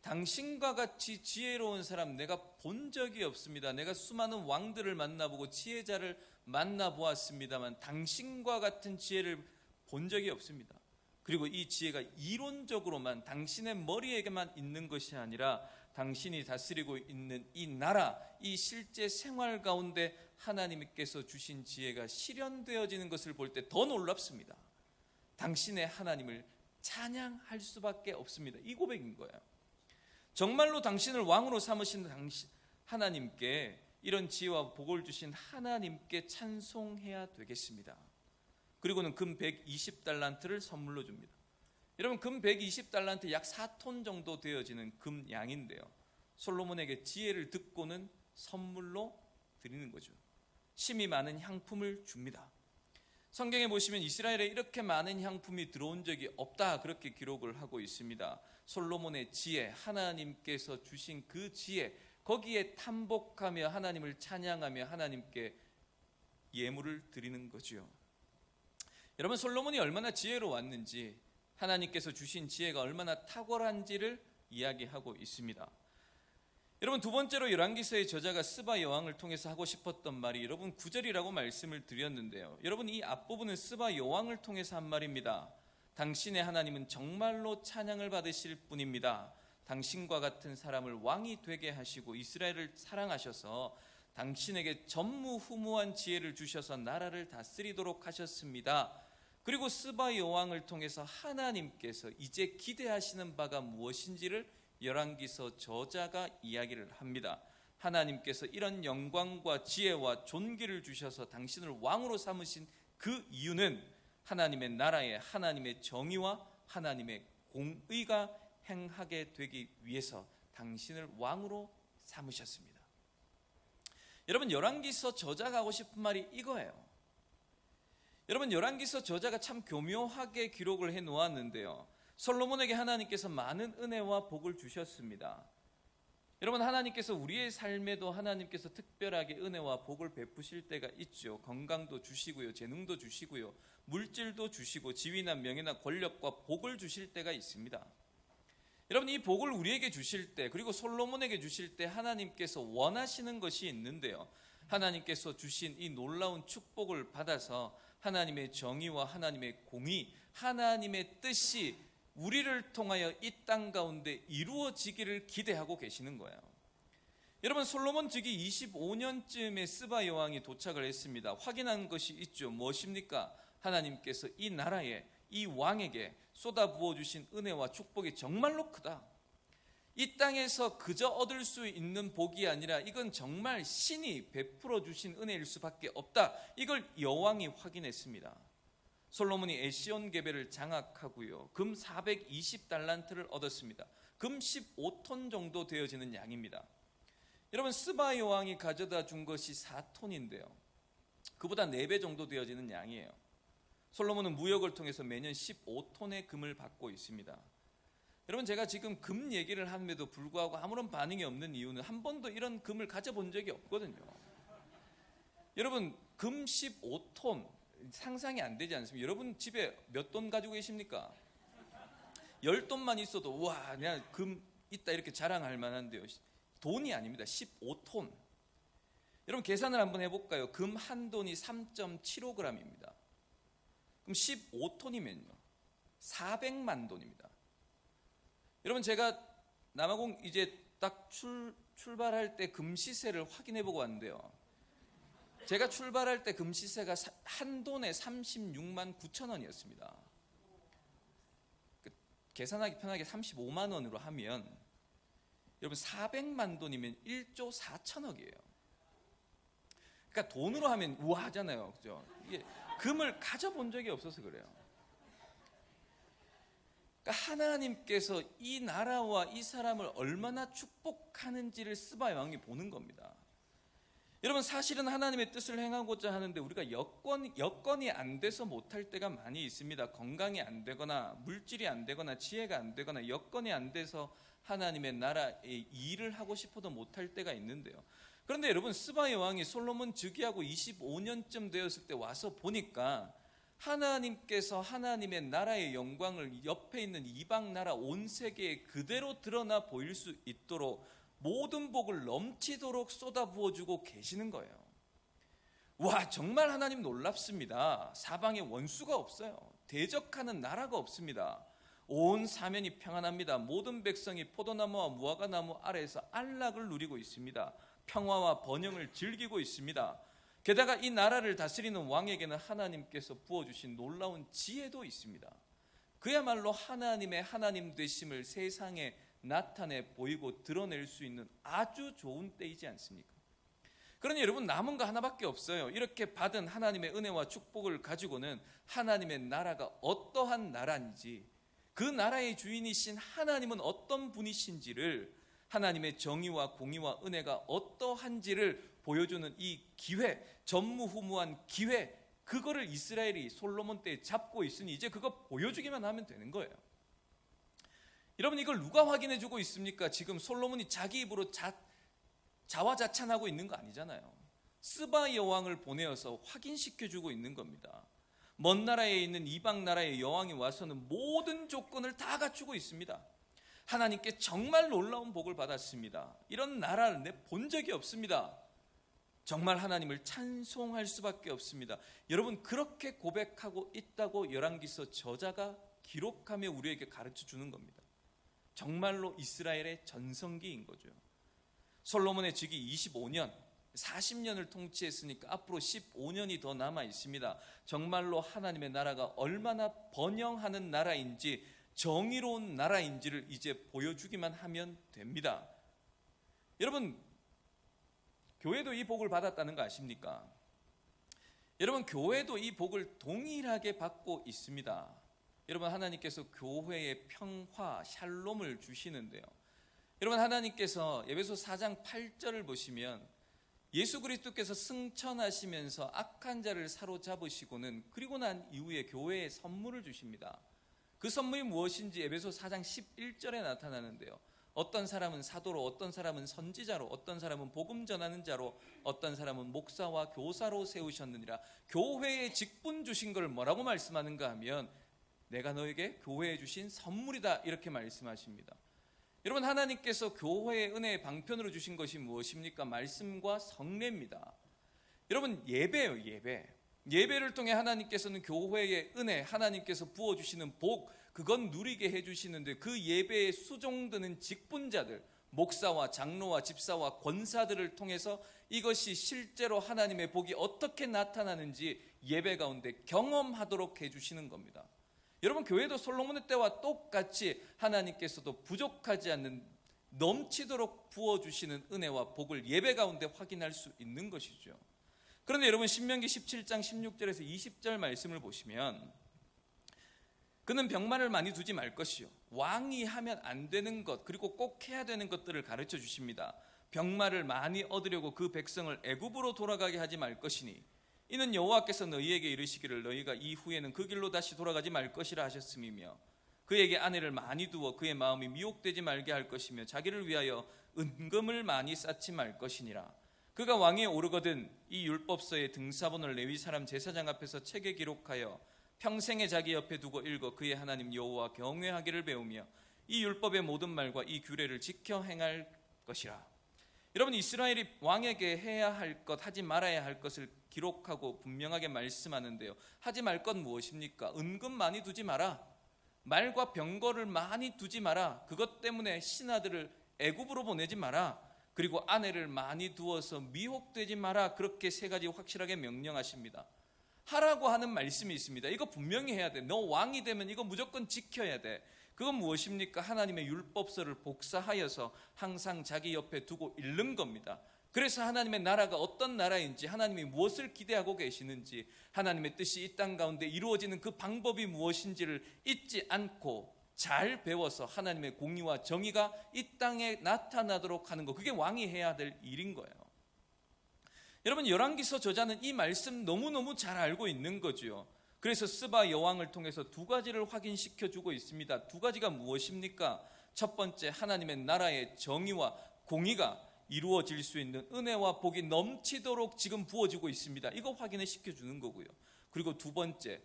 당신과 같이 지혜로운 사람 내가 본 적이 없습니다. 내가 수많은 왕들을 만나보고 지혜자를 만나보았습니다만 당신과 같은 지혜를 본 적이 없습니다. 그리고 이 지혜가 이론적으로만 당신의 머리에게만 있는 것이 아니라 당신이 다스리고 있는 이 나라, 이 실제 생활 가운데 하나님께서 주신 지혜가 실현되어지는 것을 볼 때 더 놀랍습니다. 당신의 하나님을 찬양할 수밖에 없습니다. 이 고백인 거예요. 정말로 당신을 왕으로 삼으신 하나님께, 이런 지혜와 복을 주신 하나님께 찬송해야 되겠습니다. 그리고는 금 120달란트를 선물로 줍니다. 여러분, 금 120달란트 약 4톤 정도 되어지는 금 양인데요, 솔로몬에게 지혜를 듣고는 선물로 드리는 거죠. 심이 많은 향품을 줍니다. 성경에 보시면 이스라엘에 이렇게 많은 향품이 들어온 적이 없다, 그렇게 기록을 하고 있습니다. 솔로몬의 지혜, 하나님께서 주신 그 지혜, 거기에 탐복하며 하나님을 찬양하며 하나님께 예물을 드리는 거지요. 여러분, 솔로몬이 얼마나 지혜로웠는지, 하나님께서 주신 지혜가 얼마나 탁월한지를 이야기하고 있습니다. 여러분, 두 번째로 열왕기서의 저자가 스바 여왕을 통해서 하고 싶었던 말이 여러분 9절이라고 말씀을 드렸는데요, 여러분 이 앞부분은 스바 여왕을 통해서 한 말입니다. 당신의 하나님은 정말로 찬양을 받으실 분입니다. 당신과 같은 사람을 왕이 되게 하시고 이스라엘을 사랑하셔서 당신에게 전무후무한 지혜를 주셔서 나라를 다스리도록 하셨습니다. 그리고 스바 여왕을 통해서 하나님께서 이제 기대하시는 바가 무엇인지를 열왕기서 저자가 이야기를 합니다. 하나님께서 이런 영광과 지혜와 존귀를 주셔서 당신을 왕으로 삼으신 그 이유는 하나님의 나라에 하나님의 정의와 하나님의 공의가 행하게 되기 위해서 당신을 왕으로 삼으셨습니다. 여러분, 열왕기서 저자가 하고 싶은 말이 이거예요. 여러분, 열왕기서 저자가 참 교묘하게 기록을 해 놓았는데요, 솔로몬에게 하나님께서 많은 은혜와 복을 주셨습니다. 여러분, 하나님께서 우리의 삶에도 하나님께서 특별하게 은혜와 복을 베푸실 때가 있죠. 건강도 주시고요, 재능도 주시고요, 물질도 주시고 지위나 명예나 권력과 복을 주실 때가 있습니다. 여러분, 이 복을 우리에게 주실 때, 그리고 솔로몬에게 주실 때 하나님께서 원하시는 것이 있는데요, 하나님께서 주신 이 놀라운 축복을 받아서 하나님의 정의와 하나님의 공의, 하나님의 뜻이 우리를 통하여 이 땅 가운데 이루어지기를 기대하고 계시는 거예요. 여러분, 솔로몬 즉위 25년쯤에 스바 여왕이 도착을 했습니다. 확인한 것이 있죠. 무엇입니까? 하나님께서 이 나라에, 이 왕에게 쏟아부어 주신 은혜와 축복이 정말로 크다. 이 땅에서 그저 얻을 수 있는 복이 아니라 이건 정말 신이 베풀어 주신 은혜일 수밖에 없다. 이걸 여왕이 확인했습니다. 솔로몬이 에시온 게벨을 장악하고요, 금 420달란트를 얻었습니다. 금 15톤 정도 되어지는 양입니다. 여러분, 스바 여왕이 가져다 준 것이 4톤인데요, 그보다 4배 정도 되어지는 양이에요. 솔로몬은 무역을 통해서 매년 15톤의 금을 받고 있습니다. 여러분, 제가 지금 금 얘기를 함에도 불구하고 아무런 반응이 없는 이유는 한 번도 이런 금을 가져본 적이 없거든요. 여러분, 금 15톤 상상이 안 되지 않습니까? 여러분 집에 몇 돈 가지고 계십니까? 10돈만 있어도 와, 내가 금 있다 이렇게 자랑할 만한데요, 돈이 아닙니다. 15톤. 여러분, 계산을 한번 해볼까요? 금 한 돈이 3.75g입니다. 그럼 15톤이면요 400만 돈입니다. 여러분, 제가 남아공 이제 딱 출발할 때 금 시세를 확인해 보고 왔는데요, 제가 출발할 때 금 시세가 한 돈에 36만 9천 원이었습니다. 계산하기 편하게 35만 원으로 하면 여러분 400만 돈이면 1조 4천억이에요. 그러니까 돈으로 하면 우아하잖아요, 그죠? 이게 금을 가져본 적이 없어서 그래요. 그러니까 하나님께서 이 나라와 이 사람을 얼마나 축복하는지를 스바 왕이 보는 겁니다. 여러분, 사실은 하나님의 뜻을 행하고자 하는데 우리가 여건이 안 돼서 못할 때가 많이 있습니다. 건강이 안 되거나 물질이 안 되거나 지혜가 안 되거나 여건이 안 돼서 하나님의 나라의 일을 하고 싶어도 못할 때가 있는데요, 그런데 여러분, 스바 여왕이 솔로몬 즉위하고 25년쯤 되었을 때 와서 보니까 하나님께서 하나님의 나라의 영광을 옆에 있는 이방 나라 온 세계에 그대로 드러나 보일 수 있도록 모든 복을 넘치도록 쏟아 부어주고 계시는 거예요. 와, 정말 하나님 놀랍습니다. 사방에 원수가 없어요. 대적하는 나라가 없습니다. 온 사면이 평안합니다. 모든 백성이 포도나무와 무화과나무 아래에서 안락을 누리고 있습니다. 평화와 번영을 즐기고 있습니다. 게다가 이 나라를 다스리는 왕에게는 하나님께서 부어주신 놀라운 지혜도 있습니다. 그야말로 하나님의 하나님 되심을 세상에 나타내 보이고 드러낼 수 있는 아주 좋은 때이지 않습니까? 그러니 여러분, 남은 거 하나밖에 없어요. 이렇게 받은 하나님의 은혜와 축복을 가지고는 하나님의 나라가 어떠한 나라인지, 그 나라의 주인이신 하나님은 어떤 분이신지를, 하나님의 정의와 공의와 은혜가 어떠한지를 보여주는 이 기회, 전무후무한 기회, 그거를 이스라엘이 솔로몬 때 잡고 있으니 이제 그거 보여주기만 하면 되는 거예요. 여러분, 이걸 누가 확인해 주고 있습니까? 지금 솔로몬이 자기 입으로 자화자찬하고 있는 거 아니잖아요. 스바 여왕을 보내어서 확인시켜 주고 있는 겁니다. 먼 나라에 있는 이방 나라의 여왕이 와서는 모든 조건을 다 갖추고 있습니다. 하나님께 정말 놀라운 복을 받았습니다. 이런 나라를 내 본 적이 없습니다. 정말 하나님을 찬송할 수밖에 없습니다. 여러분, 그렇게 고백하고 있다고 열왕기서 저자가 기록하며 우리에게 가르쳐 주는 겁니다. 정말로 이스라엘의 전성기인 거죠. 솔로몬의 즉위 25년, 40년을 통치했으니까 앞으로 15년이 더 남아 있습니다. 정말로 하나님의 나라가 얼마나 번영하는 나라인지, 정의로운 나라인지를 이제 보여주기만 하면 됩니다. 여러분, 교회도 이 복을 받았다는 거 아십니까? 여러분, 교회도 이 복을 동일하게 받고 있습니다. 여러분, 하나님께서 교회에 평화, 샬롬을 주시는데요. 여러분, 하나님께서 에베소 4장 8절을 보시면 예수 그리스도께서 승천하시면서 악한 자를 사로잡으시고는 그리고 난 이후에 교회에 선물을 주십니다. 그 선물이 무엇인지 에베소 4장 11절에 나타나는데요. 어떤 사람은 사도로, 어떤 사람은 선지자로, 어떤 사람은 복음 전하는 자로, 어떤 사람은 목사와 교사로 세우셨느니라. 교회에 직분 주신 걸 뭐라고 말씀하는가 하면 내가 너에게 교회에 주신 선물이다, 이렇게 말씀하십니다. 여러분, 하나님께서 교회의 은혜의 방편으로 주신 것이 무엇입니까? 말씀과 성례입니다. 여러분, 예배예요, 예배. 예배를 통해 하나님께서는 교회의 은혜, 하나님께서 부어주시는 복, 그건 누리게 해주시는데, 그 예배에 수종드는 직분자들, 목사와 장로와 집사와 권사들을 통해서 이것이 실제로 하나님의 복이 어떻게 나타나는지 예배 가운데 경험하도록 해주시는 겁니다. 여러분, 교회도 솔로몬의 때와 똑같이 하나님께서도 부족하지 않는 넘치도록 부어주시는 은혜와 복을 예배 가운데 확인할 수 있는 것이죠. 그런데 여러분, 신명기 17장 16절에서 20절 말씀을 보시면 그는 병마를 많이 두지 말 것이요, 왕이 하면 안 되는 것, 그리고 꼭 해야 되는 것들을 가르쳐 주십니다. 병마를 많이 얻으려고 그 백성을 애굽으로 돌아가게 하지 말 것이니 이는 여호와께서 너희에게 이르시기를 너희가 이후에는 그 길로 다시 돌아가지 말 것이라 하셨음이며, 그에게 아내를 많이 두어 그의 마음이 미혹되지 말게 할 것이며 자기를 위하여 은금을 많이 쌓지 말 것이니라. 그가 왕위에 오르거든 이 율법서의 등사본을 레위 사람 제사장 앞에서 책에 기록하여 평생에 자기 옆에 두고 읽어 그의 하나님 여호와 경외하기를 배우며 이 율법의 모든 말과 이 규례를 지켜 행할 것이라. 여러분, 이스라엘이 왕에게 해야 할 것, 하지 말아야 할 것을 기록하고 분명하게 말씀하는데요. 하지 말 건 무엇입니까? 은금 많이 두지 마라. 말과 병거를 많이 두지 마라. 그것 때문에 신하들을 애굽으로 보내지 마라. 그리고 아내를 많이 두어서 미혹되지 마라. 그렇게 세 가지 확실하게 명령하십니다. 하라고 하는 말씀이 있습니다. 이거 분명히 해야 돼. 너 왕이 되면 이거 무조건 지켜야 돼. 그건 무엇입니까? 하나님의 율법서를 복사하여서 항상 자기 옆에 두고 읽는 겁니다. 그래서 하나님의 나라가 어떤 나라인지, 하나님이 무엇을 기대하고 계시는지, 하나님의 뜻이 이 땅 가운데 이루어지는 그 방법이 무엇인지를 잊지 않고 잘 배워서 하나님의 공의와 정의가 이 땅에 나타나도록 하는 것, 그게 왕이 해야 될 일인 거예요. 여러분, 열왕기서 저자는 이 말씀 너무너무 잘 알고 있는 거죠. 그래서 스바 여왕을 통해서 두 가지를 확인시켜주고 있습니다. 두 가지가 무엇입니까? 첫 번째, 하나님의 나라의 정의와 공의가 이루어질 수 있는 은혜와 복이 넘치도록 지금 부어지고 있습니다. 이거 확인을 시켜주는 거고요. 그리고 두 번째,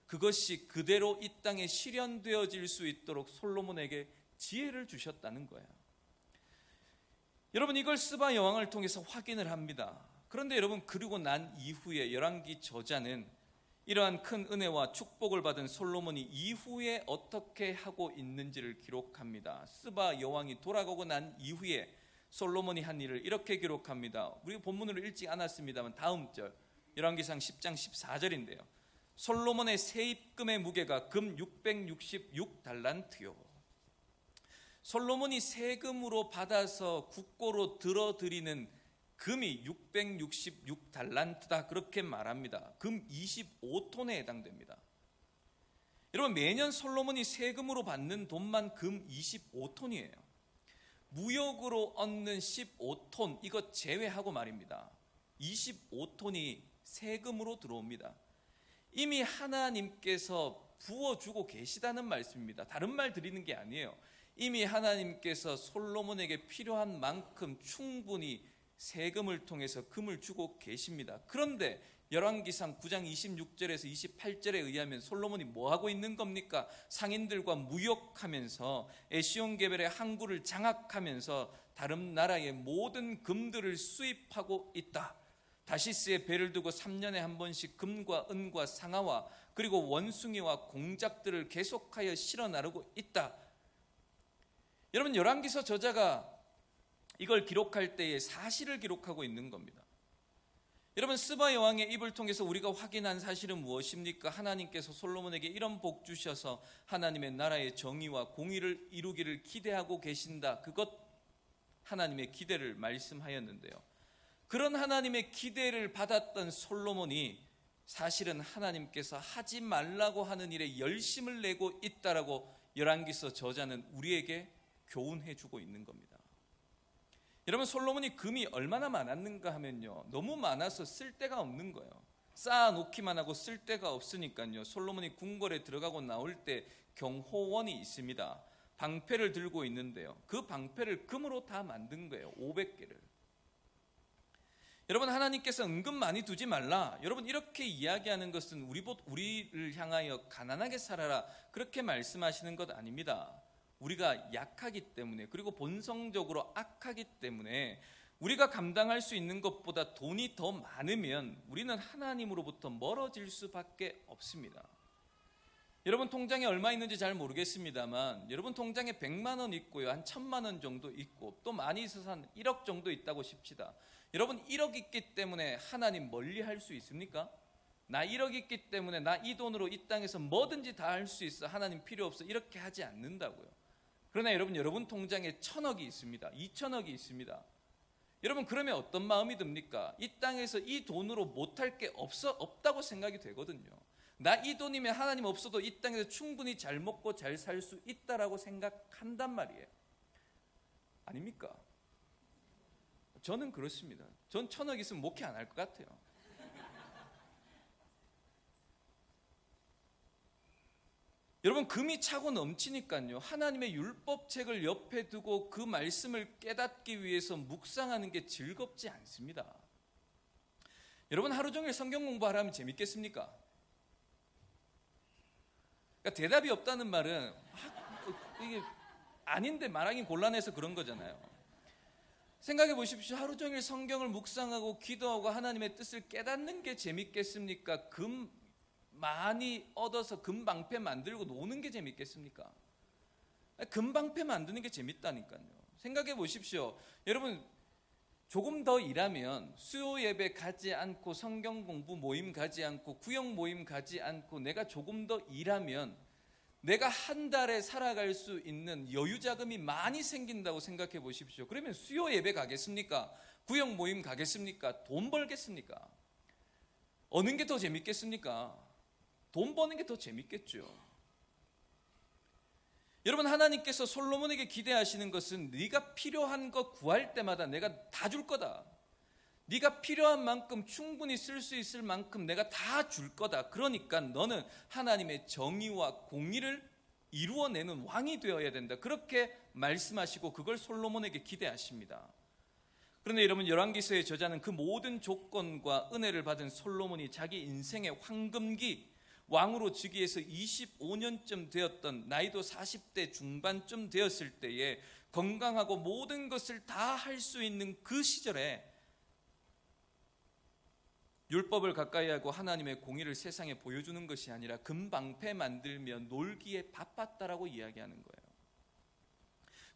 그것이 그대로 이 땅에 실현되어질 수 있도록 솔로몬에게 지혜를 주셨다는 거예요. 여러분, 이걸 스바 여왕을 통해서 확인을 합니다. 그런데 여러분, 그리고 난 이후에 열왕기 저자는 이러한 큰 은혜와 축복을 받은 솔로몬이 이후에 어떻게 하고 있는지를 기록합니다. 스바 여왕이 돌아가고 난 이후에 솔로몬이 한 일을 이렇게 기록합니다. 우리 본문으로 읽지 않았습니다만 다음 절 열왕기상 10장 14절인데요. 솔로몬의 세입금의 무게가 금 666달란트요. 솔로몬이 세금으로 받아서 국고로 들어드리는 금이 666달란트다, 그렇게 말합니다. 금 25톤에 해당됩니다. 여러분, 매년 솔로몬이 세금으로 받는 돈만 금 25톤이에요. 무역으로 얻는 15톤 이것 제외하고 말입니다. 25톤이 세금으로 들어옵니다. 이미 하나님께서 부어주고 계시다는 말씀입니다. 다른 말 드리는 게 아니에요. 이미 하나님께서 솔로몬에게 필요한 만큼 충분히 세금을 통해서 금을 주고 계십니다. 그런데 열왕기상 9장 26절에서 28절에 의하면 솔로몬이 뭐 하고 있는 겁니까? 상인들과 무역하면서 에시온게벨의 항구를 장악하면서 다른 나라의 모든 금들을 수입하고 있다. 다시스에 배를 두고 3년에 한 번씩 금과 은과 상아와 그리고 원숭이와 공작들을 계속하여 실어 나르고 있다. 여러분, 열왕기서 저자가 이걸 기록할 때의 사실을 기록하고 있는 겁니다. 여러분, 스바 여왕의 입을 통해서 우리가 확인한 사실은 무엇입니까? 하나님께서 솔로몬에게 이런 복 주셔서 하나님의 나라의 정의와 공의를 이루기를 기대하고 계신다. 그것 하나님의 기대를 말씀하였는데요. 그런 하나님의 기대를 받았던 솔로몬이 사실은 하나님께서 하지 말라고 하는 일에 열심을 내고 있다라고 열왕기서 저자는 우리에게 교훈해 주고 있는 겁니다. 여러분, 솔로몬이 금이 얼마나 많았는가 하면요, 너무 많아서 쓸 데가 없는 거예요. 쌓아놓기만 하고 쓸 데가 없으니까요, 솔로몬이 궁궐에 들어가고 나올 때 경호원이 있습니다. 방패를 들고 있는데요, 그 방패를 금으로 다 만든 거예요. 500개를. 여러분, 하나님께서 은근 많이 두지 말라, 여러분 이렇게 이야기하는 것은 우리를 향하여 가난하게 살아라 그렇게 말씀하시는 것 아닙니다. 우리가 약하기 때문에, 그리고 본성적으로 악하기 때문에 우리가 감당할 수 있는 것보다 돈이 더 많으면 우리는 하나님으로부터 멀어질 수밖에 없습니다. 여러분, 통장에 얼마 있는지 잘 모르겠습니다만 여러분 통장에 100만 원 있고요, 한 1000만 원 정도 있고 또 많이 있어서 한 1억 정도 있다고 칩시다. 여러분, 1억 있기 때문에 하나님 멀리 할 수 있습니까? 나 1억 있기 때문에 나 이 돈으로 이 땅에서 뭐든지 다 할 수 있어, 하나님 필요 없어, 이렇게 하지 않는다고요. 그러나 여러분 통장에 1000억이 있습니다. 2000억이 있습니다. 여러분, 그러면 어떤 마음이 듭니까? 이 땅에서 이 돈으로 못할 게 없다고 생각이 되거든요. 나 이 돈이면 하나님 없어도 이 땅에서 충분히 잘 먹고 잘 살 수 있다라고 생각한단 말이에요. 아닙니까? 저는 그렇습니다. 전 1000억 있으면 목회 안 할 것 같아요. 여러분, 금이 차고 넘치니까요, 하나님의 율법책을 옆에 두고 그 말씀을 깨닫기 위해서 묵상하는 게 즐겁지 않습니다. 여러분, 하루 종일 성경 공부하라면 재밌겠습니까? 그러니까 대답이 없다는 말은 이게 아닌데 말하기 곤란해서 그런 거잖아요. 생각해 보십시오. 하루 종일 성경을 묵상하고 기도하고 하나님의 뜻을 깨닫는 게 재밌겠습니까? 금 많이 얻어서 금방패 만들고 노는 게 재밌겠습니까? 금방패 만드는 게 재밌다니까요. 생각해 보십시오. 여러분, 조금 더 일하면 수요 예배 가지 않고 성경 공부 모임 가지 않고 구역 모임 가지 않고 내가 조금 더 일하면 내가 한 달에 살아갈 수 있는 여유 자금이 많이 생긴다고 생각해 보십시오. 그러면 수요 예배 가겠습니까? 구역 모임 가겠습니까? 돈 벌겠습니까? 어느 게 더 재밌겠습니까? 돈 버는 게 더 재밌겠죠. 여러분, 하나님께서 솔로몬에게 기대하시는 것은 네가 필요한 거 구할 때마다 내가 다 줄 거다. 네가 필요한 만큼 충분히 쓸 수 있을 만큼 내가 다 줄 거다. 그러니까 너는 하나님의 정의와 공의를 이루어내는 왕이 되어야 된다. 그렇게 말씀하시고 그걸 솔로몬에게 기대하십니다. 그런데 여러분, 열왕기서의 저자는 그 모든 조건과 은혜를 받은 솔로몬이 자기 인생의 황금기, 왕으로 즉위해서 25년쯤 되었던, 나이도 40대 중반쯤 되었을 때에 건강하고 모든 것을 다 할 수 있는 그 시절에 율법을 가까이 하고 하나님의 공의를 세상에 보여주는 것이 아니라 금방패 만들며 놀기에 바빴다라고 이야기하는 거예요.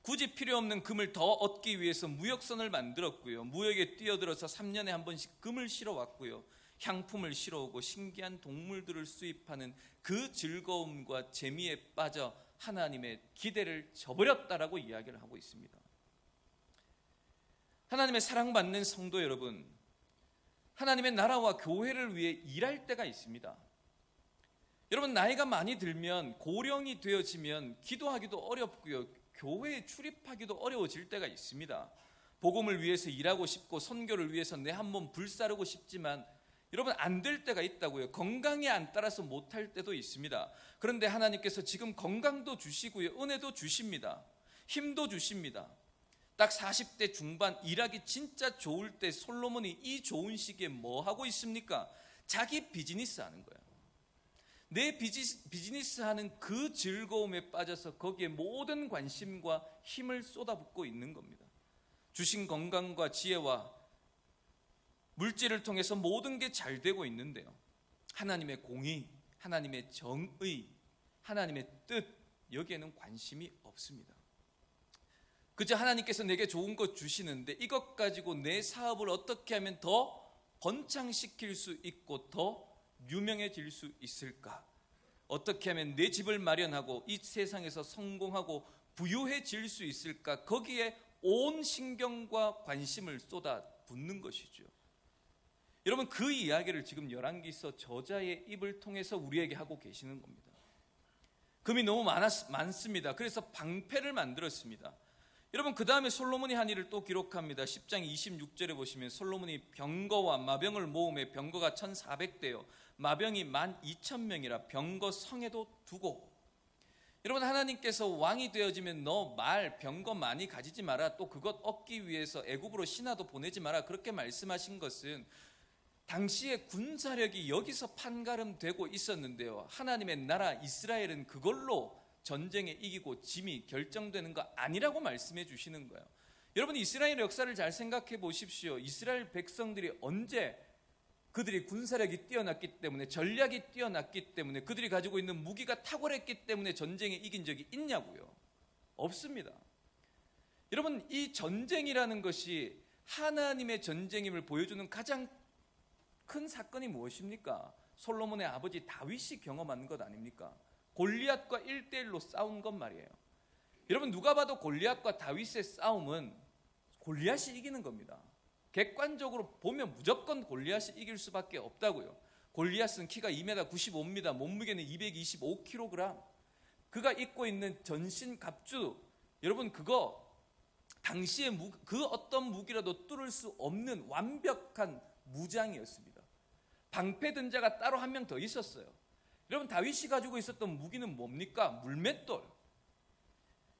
굳이 필요 없는 금을 더 얻기 위해서 무역선을 만들었고요. 무역에 뛰어들어서 3년에 한 번씩 금을 실어왔고요. 향품을 실어오고 신기한 동물들을 수입하는 그 즐거움과 재미에 빠져 하나님의 기대를 저버렸다라고 이야기를 하고 있습니다. 하나님의 사랑받는 성도 여러분, 하나님의 나라와 교회를 위해 일할 때가 있습니다. 여러분, 나이가 많이 들면, 고령이 되어지면 기도하기도 어렵고요, 교회에 출입하기도 어려워질 때가 있습니다. 복음을 위해서 일하고 싶고 선교를 위해서 내 한 몸 불사르고 싶지만 여러분, 안 될 때가 있다고요. 건강에 안 따라서 못할 때도 있습니다. 그런데 하나님께서 지금 건강도 주시고요, 은혜도 주십니다. 힘도 주십니다. 딱 40대 중반 일하기 진짜 좋을 때 솔로몬이 이 좋은 시기에 뭐 하고 있습니까? 자기 비즈니스 하는 거예요. 내 비즈니스 하는 그 즐거움에 빠져서 거기에 모든 관심과 힘을 쏟아붓고 있는 겁니다. 주신 건강과 지혜와 물질을 통해서 모든 게 잘 되고 있는데요, 하나님의 공의, 하나님의 정의, 하나님의 뜻, 여기에는 관심이 없습니다. 그저 하나님께서 내게 좋은 것 주시는데 이것 가지고 내 사업을 어떻게 하면 더 번창시킬 수 있고 더 유명해질 수 있을까? 어떻게 하면 내 집을 마련하고 이 세상에서 성공하고 부유해질 수 있을까? 거기에 온 신경과 관심을 쏟아붓는 것이죠. 여러분, 그 이야기를 지금 열왕기서 저자의 입을 통해서 우리에게 하고 계시는 겁니다. 금이 너무 많습니다. 그래서 방패를 만들었습니다. 여러분, 그 다음에 솔로몬이 한 일을 또 기록합니다. 10장 26절에 보시면 솔로몬이 병거와 마병을 모음해 병거가 1400대요 마병이 12,000명이라 병거 성에도 두고. 여러분, 하나님께서 왕이 되어지면 너 말 병거 많이 가지지 마라, 또 그것 얻기 위해서 애굽으로 신하도 보내지 마라, 그렇게 말씀하신 것은 당시의 군사력이 여기서 판가름되고 있었는데요, 하나님의 나라 이스라엘은 그걸로 전쟁에 이기고 짐이 결정되는 거 아니라고 말씀해 주시는 거예요. 여러분, 이스라엘 역사를 잘 생각해 보십시오. 이스라엘 백성들이 언제 그들이 군사력이 뛰어났기 때문에, 전략이 뛰어났기 때문에, 그들이 가지고 있는 무기가 탁월했기 때문에 전쟁에 이긴 적이 있냐고요? 없습니다. 여러분, 이 전쟁이라는 것이 하나님의 전쟁임을 보여주는 가장 큰 사건이 무엇입니까? 솔로몬의 아버지 다윗이 경험한 것 아닙니까? 골리앗과 1대1로 싸운 것 말이에요. 여러분, 누가 봐도 골리앗과 다윗의 싸움은 골리앗이 이기는 겁니다. 객관적으로 보면 무조건 골리앗이 이길 수밖에 없다고요. 골리앗은 키가 2m 95입니다. 몸무게는 225kg. 그가 입고 있는 전신 갑주, 여러분, 그거 당시에 그 어떤 무기라도 뚫을 수 없는 완벽한 무장이었습니다. 방패 든 자가 따로 한 명 더 있었어요. 여러분, 다윗이 가지고 있었던 무기는 뭡니까? 물맷돌.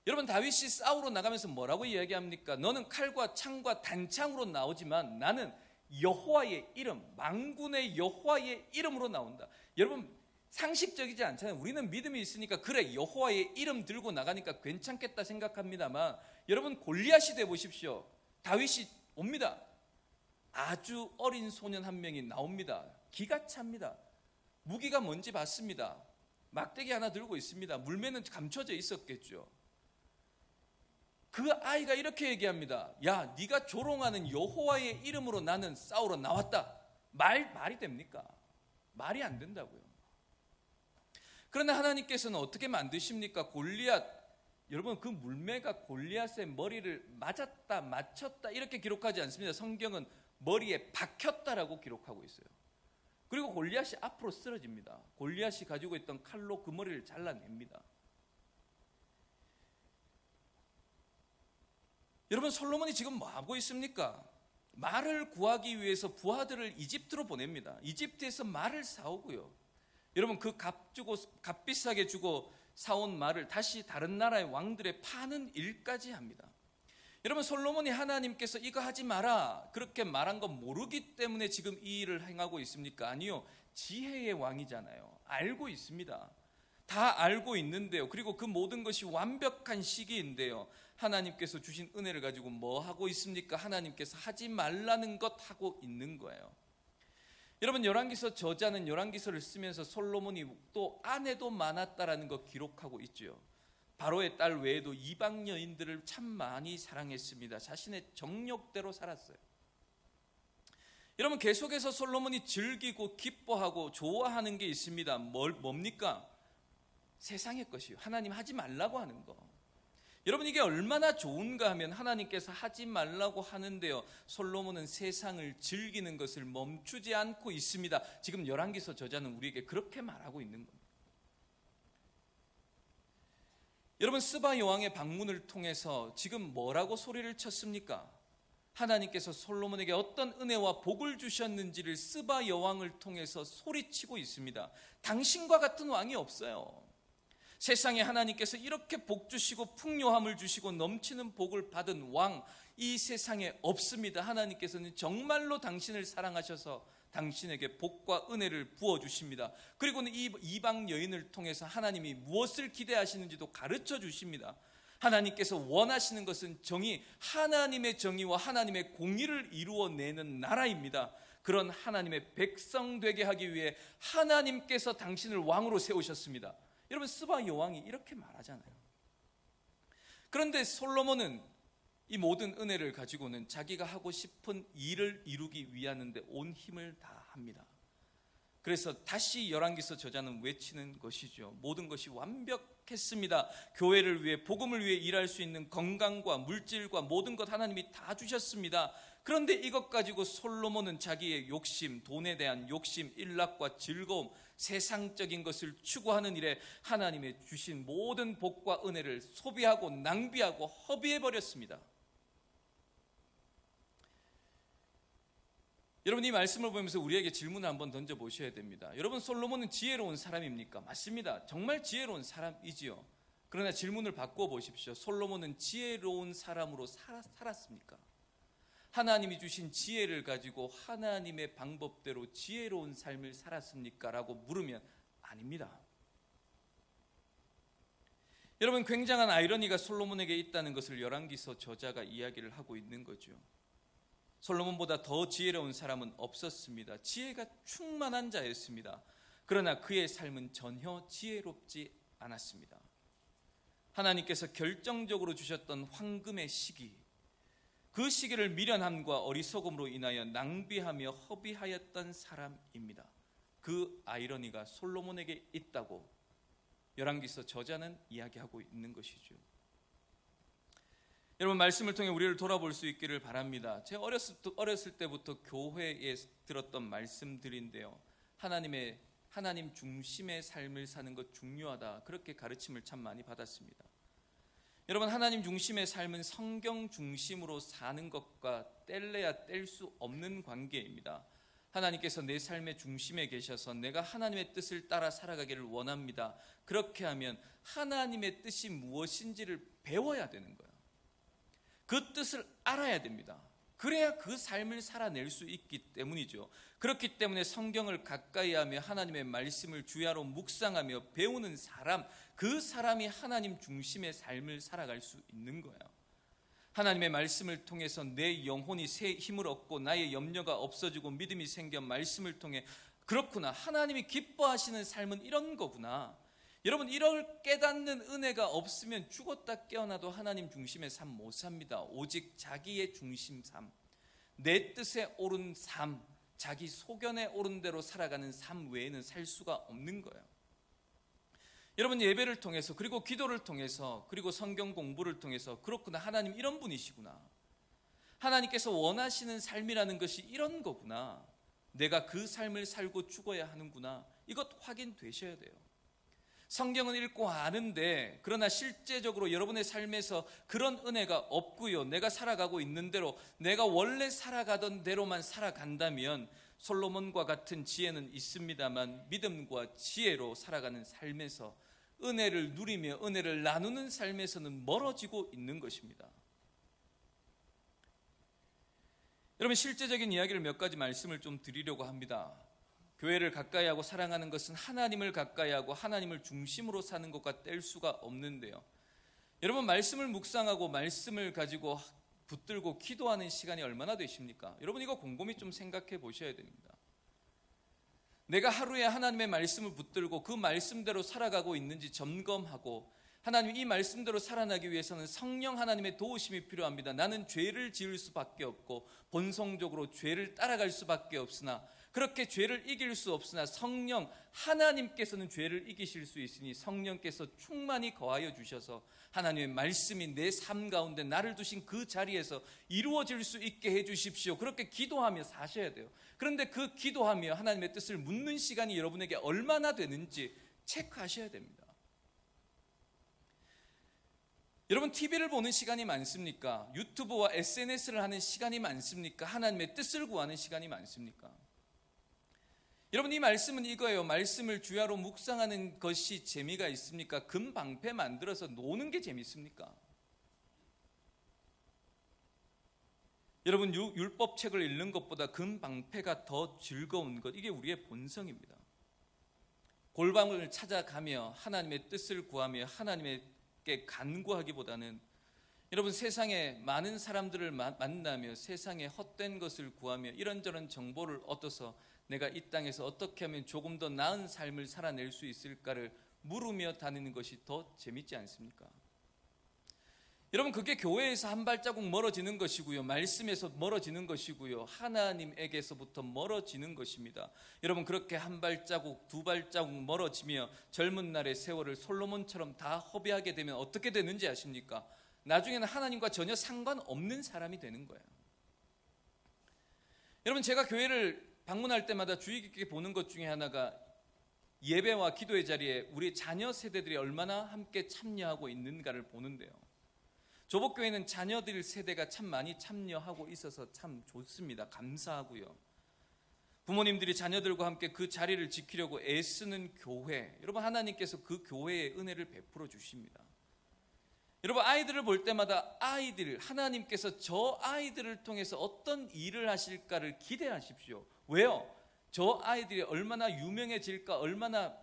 여러분, 다윗이 싸우러 나가면서 뭐라고 이야기합니까? 너는 칼과 창과 단창으로 나오지만 나는 여호와의 이름, 만군의 여호와의 이름으로 나온다. 여러분, 상식적이지 않잖아요. 우리는 믿음이 있으니까 그래, 여호와의 이름 들고 나가니까 괜찮겠다 생각합니다만, 여러분, 골리앗이 돼 보십시오. 다윗이 옵니다. 아주 어린 소년 한 명이 나옵니다. 기가 찹니다. 무기가 뭔지 봤습니다. 막대기 하나 들고 있습니다. 물매는 감춰져 있었겠죠. 그 아이가 이렇게 얘기합니다. 야, 네가 조롱하는 여호와의 이름으로 나는 싸우러 나왔다. 말이 됩니까? 말이 안 된다고요. 그런데 하나님께서는 어떻게 만드십니까? 골리앗, 여러분, 그 물매가 골리앗의 머리를 맞았다, 맞췄다 이렇게 기록하지 않습니다. 성경은 머리에 박혔다라고 기록하고 있어요. 그리고 골리앗이 앞으로 쓰러집니다. 골리앗이 가지고 있던 칼로 그 머리를 잘라냅니다. 여러분, 솔로몬이 지금 뭐 하고 있습니까? 말을 구하기 위해서 부하들을 이집트로 보냅니다. 이집트에서 말을 사오고요. 여러분, 그 값비싸게 주고 사온 말을 다시 다른 나라의 왕들에 파는 일까지 합니다. 여러분, 솔로몬이 하나님께서 이거 하지 마라 그렇게 말한 건 모르기 때문에 지금 이 일을 행하고 있습니까? 아니요, 지혜의 왕이잖아요. 알고 있습니다. 다 알고 있는데요. 그리고 그 모든 것이 완벽한 시기인데요. 하나님께서 주신 은혜를 가지고 뭐 하고 있습니까? 하나님께서 하지 말라는 것 하고 있는 거예요. 여러분, 열왕기서 저자는 열왕기서를 쓰면서 솔로몬이 또 아내도 많았다라는 거 기록하고 있죠. 바로의 딸 외에도 이방 여인들을 참 많이 사랑했습니다. 자신의 정욕대로 살았어요. 여러분, 계속해서 솔로몬이 즐기고 기뻐하고 좋아하는 게 있습니다. 뭡니까? 세상의 것이요. 하나님 하지 말라고 하는 거. 여러분, 이게 얼마나 좋은가 하면 하나님께서 하지 말라고 하는데요, 솔로몬은 세상을 즐기는 것을 멈추지 않고 있습니다. 지금 열왕기서 저자는 우리에게 그렇게 말하고 있는 겁니다. 여러분, 스바 여왕의 방문을 통해서 지금 뭐라고 소리를 쳤습니까? 하나님께서 솔로몬에게 어떤 은혜와 복을 주셨는지를 스바 여왕을 통해서 소리치고 있습니다. 당신과 같은 왕이 없어요. 세상에 하나님께서 이렇게 복 주시고 풍요함을 주시고 넘치는 복을 받은 왕, 이 세상에 없습니다. 하나님께서는 정말로 당신을 사랑하셔서 당신에게 복과 은혜를 부어주십니다. 그리고는 이 이방 여인을 통해서 하나님이 무엇을 기대하시는지도 가르쳐 주십니다. 하나님께서 원하시는 것은 정의, 하나님의 정의와 하나님의 공의를 이루어내는 나라입니다. 그런 하나님의 백성 되게 하기 위해 하나님께서 당신을 왕으로 세우셨습니다. 여러분, 스바 여왕이 이렇게 말하잖아요. 그런데 솔로몬은 이 모든 은혜를 가지고는 자기가 하고 싶은 일을 이루기 위하는데 온 힘을 다합니다. 그래서 다시 열왕기서 저자는 외치는 것이죠. 모든 것이 완벽했습니다. 교회를 위해, 복음을 위해 일할 수 있는 건강과 물질과 모든 것 하나님이 다 주셨습니다. 그런데 이것 가지고 솔로몬은 자기의 욕심, 돈에 대한 욕심, 일락과 즐거움, 세상적인 것을 추구하는 일에 하나님의 주신 모든 복과 은혜를 소비하고 낭비하고 허비해버렸습니다. 여러분, 이 말씀을 보면서 우리에게 질문을 한번 던져보셔야 됩니다. 여러분, 솔로몬은 지혜로운 사람입니까? 맞습니다. 정말 지혜로운 사람이지요. 그러나 질문을 바꿔 보십시오. 솔로몬은 지혜로운 사람으로 살았습니까? 하나님이 주신 지혜를 가지고 하나님의 방법대로 지혜로운 삶을 살았습니까? 라고 물으면 아닙니다. 여러분, 굉장한 아이러니가 솔로몬에게 있다는 것을 열왕기서 저자가 이야기를 하고 있는 거죠. 솔로몬보다 더 지혜로운 사람은 없었습니다. 지혜가 충만한 자였습니다. 그러나 그의 삶은 전혀 지혜롭지 않았습니다. 하나님께서 결정적으로 주셨던 황금의 시기, 그 시기를 미련함과 어리석음으로 인하여 낭비하며 허비하였던 사람입니다. 그 아이러니가 솔로몬에게 있다고 열왕기서 저자는 이야기하고 있는 것이죠. 여러분, 말씀을 통해 우리를 돌아볼 수 있기를 바랍니다. 제가 어렸을 때부터 교회에 들었던 말씀들인데요, 하나님 중심의 삶을 사는 것 중요하다, 그렇게 가르침을 참 많이 받았습니다. 여러분, 하나님 중심의 삶은 성경 중심으로 사는 것과 뗄래야 뗄 수 없는 관계입니다. 하나님께서 내 삶의 중심에 계셔서 내가 하나님의 뜻을 따라 살아가기를 원합니다. 그렇게 하면 하나님의 뜻이 무엇인지를 배워야 되는 거예요. 그 뜻을 알아야 됩니다. 그래야 그 삶을 살아낼 수 있기 때문이죠. 그렇기 때문에 성경을 가까이 하며 하나님의 말씀을 주야로 묵상하며 배우는 사람, 그 사람이 하나님 중심의 삶을 살아갈 수 있는 거예요. 하나님의 말씀을 통해서 내 영혼이 새 힘을 얻고 나의 염려가 없어지고 믿음이 생겨 말씀을 통해 그렇구나, 하나님이 기뻐하시는 삶은 이런 거구나. 여러분, 이걸 깨닫는 은혜가 없으면 죽었다 깨어나도 하나님 중심의 삶 못 삽니다. 오직 자기의 중심 삶, 내 뜻에 옳은 삶, 자기 소견에 옳은 대로 살아가는 삶 외에는 살 수가 없는 거예요. 여러분, 예배를 통해서, 그리고 기도를 통해서, 그리고 성경 공부를 통해서 그렇구나, 하나님 이런 분이시구나, 하나님께서 원하시는 삶이라는 것이 이런 거구나, 내가 그 삶을 살고 죽어야 하는구나, 이것 확인되셔야 돼요. 성경은 읽고 아는데 그러나 실제적으로 여러분의 삶에서 그런 은혜가 없고요, 내가 살아가고 있는 대로, 내가 원래 살아가던 대로만 살아간다면 솔로몬과 같은 지혜는 있습니다만 믿음과 지혜로 살아가는 삶에서, 은혜를 누리며 은혜를 나누는 삶에서는 멀어지고 있는 것입니다. 여러분, 실제적인 이야기를 몇 가지 말씀을 좀 드리려고 합니다. 교회를 가까이 하고 사랑하는 것은 하나님을 가까이 하고 하나님을 중심으로 사는 것과 뗄 수가 없는데요. 여러분, 말씀을 묵상하고 말씀을 가지고 붙들고 기도하는 시간이 얼마나 되십니까? 여러분, 이거 곰곰이 좀 생각해 보셔야 됩니다. 내가 하루에 하나님의 말씀을 붙들고 그 말씀대로 살아가고 있는지 점검하고, 하나님, 이 말씀대로 살아나기 위해서는 성령 하나님의 도우심이 필요합니다. 나는 죄를 지을 수밖에 없고 본성적으로 죄를 따라갈 수밖에 없으나, 그렇게 죄를 이길 수 없으나 성령 하나님께서는 죄를 이기실 수 있으니 성령께서 충만히 거하여 주셔서 하나님의 말씀이 내 삶 가운데 나를 두신 그 자리에서 이루어질 수 있게 해 주십시오. 그렇게 기도하며 사셔야 돼요. 그런데 그 기도하며 하나님의 뜻을 묻는 시간이 여러분에게 얼마나 되는지 체크하셔야 됩니다. 여러분, TV를 보는 시간이 많습니까? 유튜브와 SNS를 하는 시간이 많습니까? 하나님의 뜻을 구하는 시간이 많습니까? 여러분, 이 말씀은 이거예요. 말씀을 주야로 묵상하는 것이 재미가 있습니까? 금방패 만들어서 노는 게 재밌습니까? 여러분, 율법책을 읽는 것보다 금방패가 더 즐거운 것, 이게 우리의 본성입니다. 골방을 찾아가며 하나님의 뜻을 구하며 하나님께 간구하기보다는, 여러분, 세상에 많은 사람들을 만나며 세상에 헛된 것을 구하며 이런저런 정보를 얻어서 내가 이 땅에서 어떻게 하면 조금 더 나은 삶을 살아낼 수 있을까를 물으며 다니는 것이 더 재밌지 않습니까? 여러분, 그게 교회에서 한 발자국 멀어지는 것이고요, 말씀에서 멀어지는 것이고요, 하나님에게서부터 멀어지는 것입니다. 여러분, 그렇게 한 발자국 두 발자국 멀어지며 젊은 날의 세월을 솔로몬처럼 다 허비하게 되면 어떻게 되는지 아십니까? 나중에는 하나님과 전혀 상관없는 사람이 되는 거예요. 여러분, 제가 교회를 방문할 때마다 주의 깊게 보는 것 중에 하나가 예배와 기도의 자리에 우리 자녀 세대들이 얼마나 함께 참여하고 있는가를 보는데요. 조복교회는 자녀들 세대가 참 많이 참여하고 있어서 참 좋습니다. 감사하고요. 부모님들이 자녀들과 함께 그 자리를 지키려고 애쓰는 교회, 여러분, 하나님께서 그 교회의 은혜를 베풀어 주십니다. 여러분, 아이들을 볼 때마다 하나님께서 저 아이들을 통해서 어떤 일을 하실까를 기대하십시오. 왜요? 저 아이들이 얼마나 유명해질까, 얼마나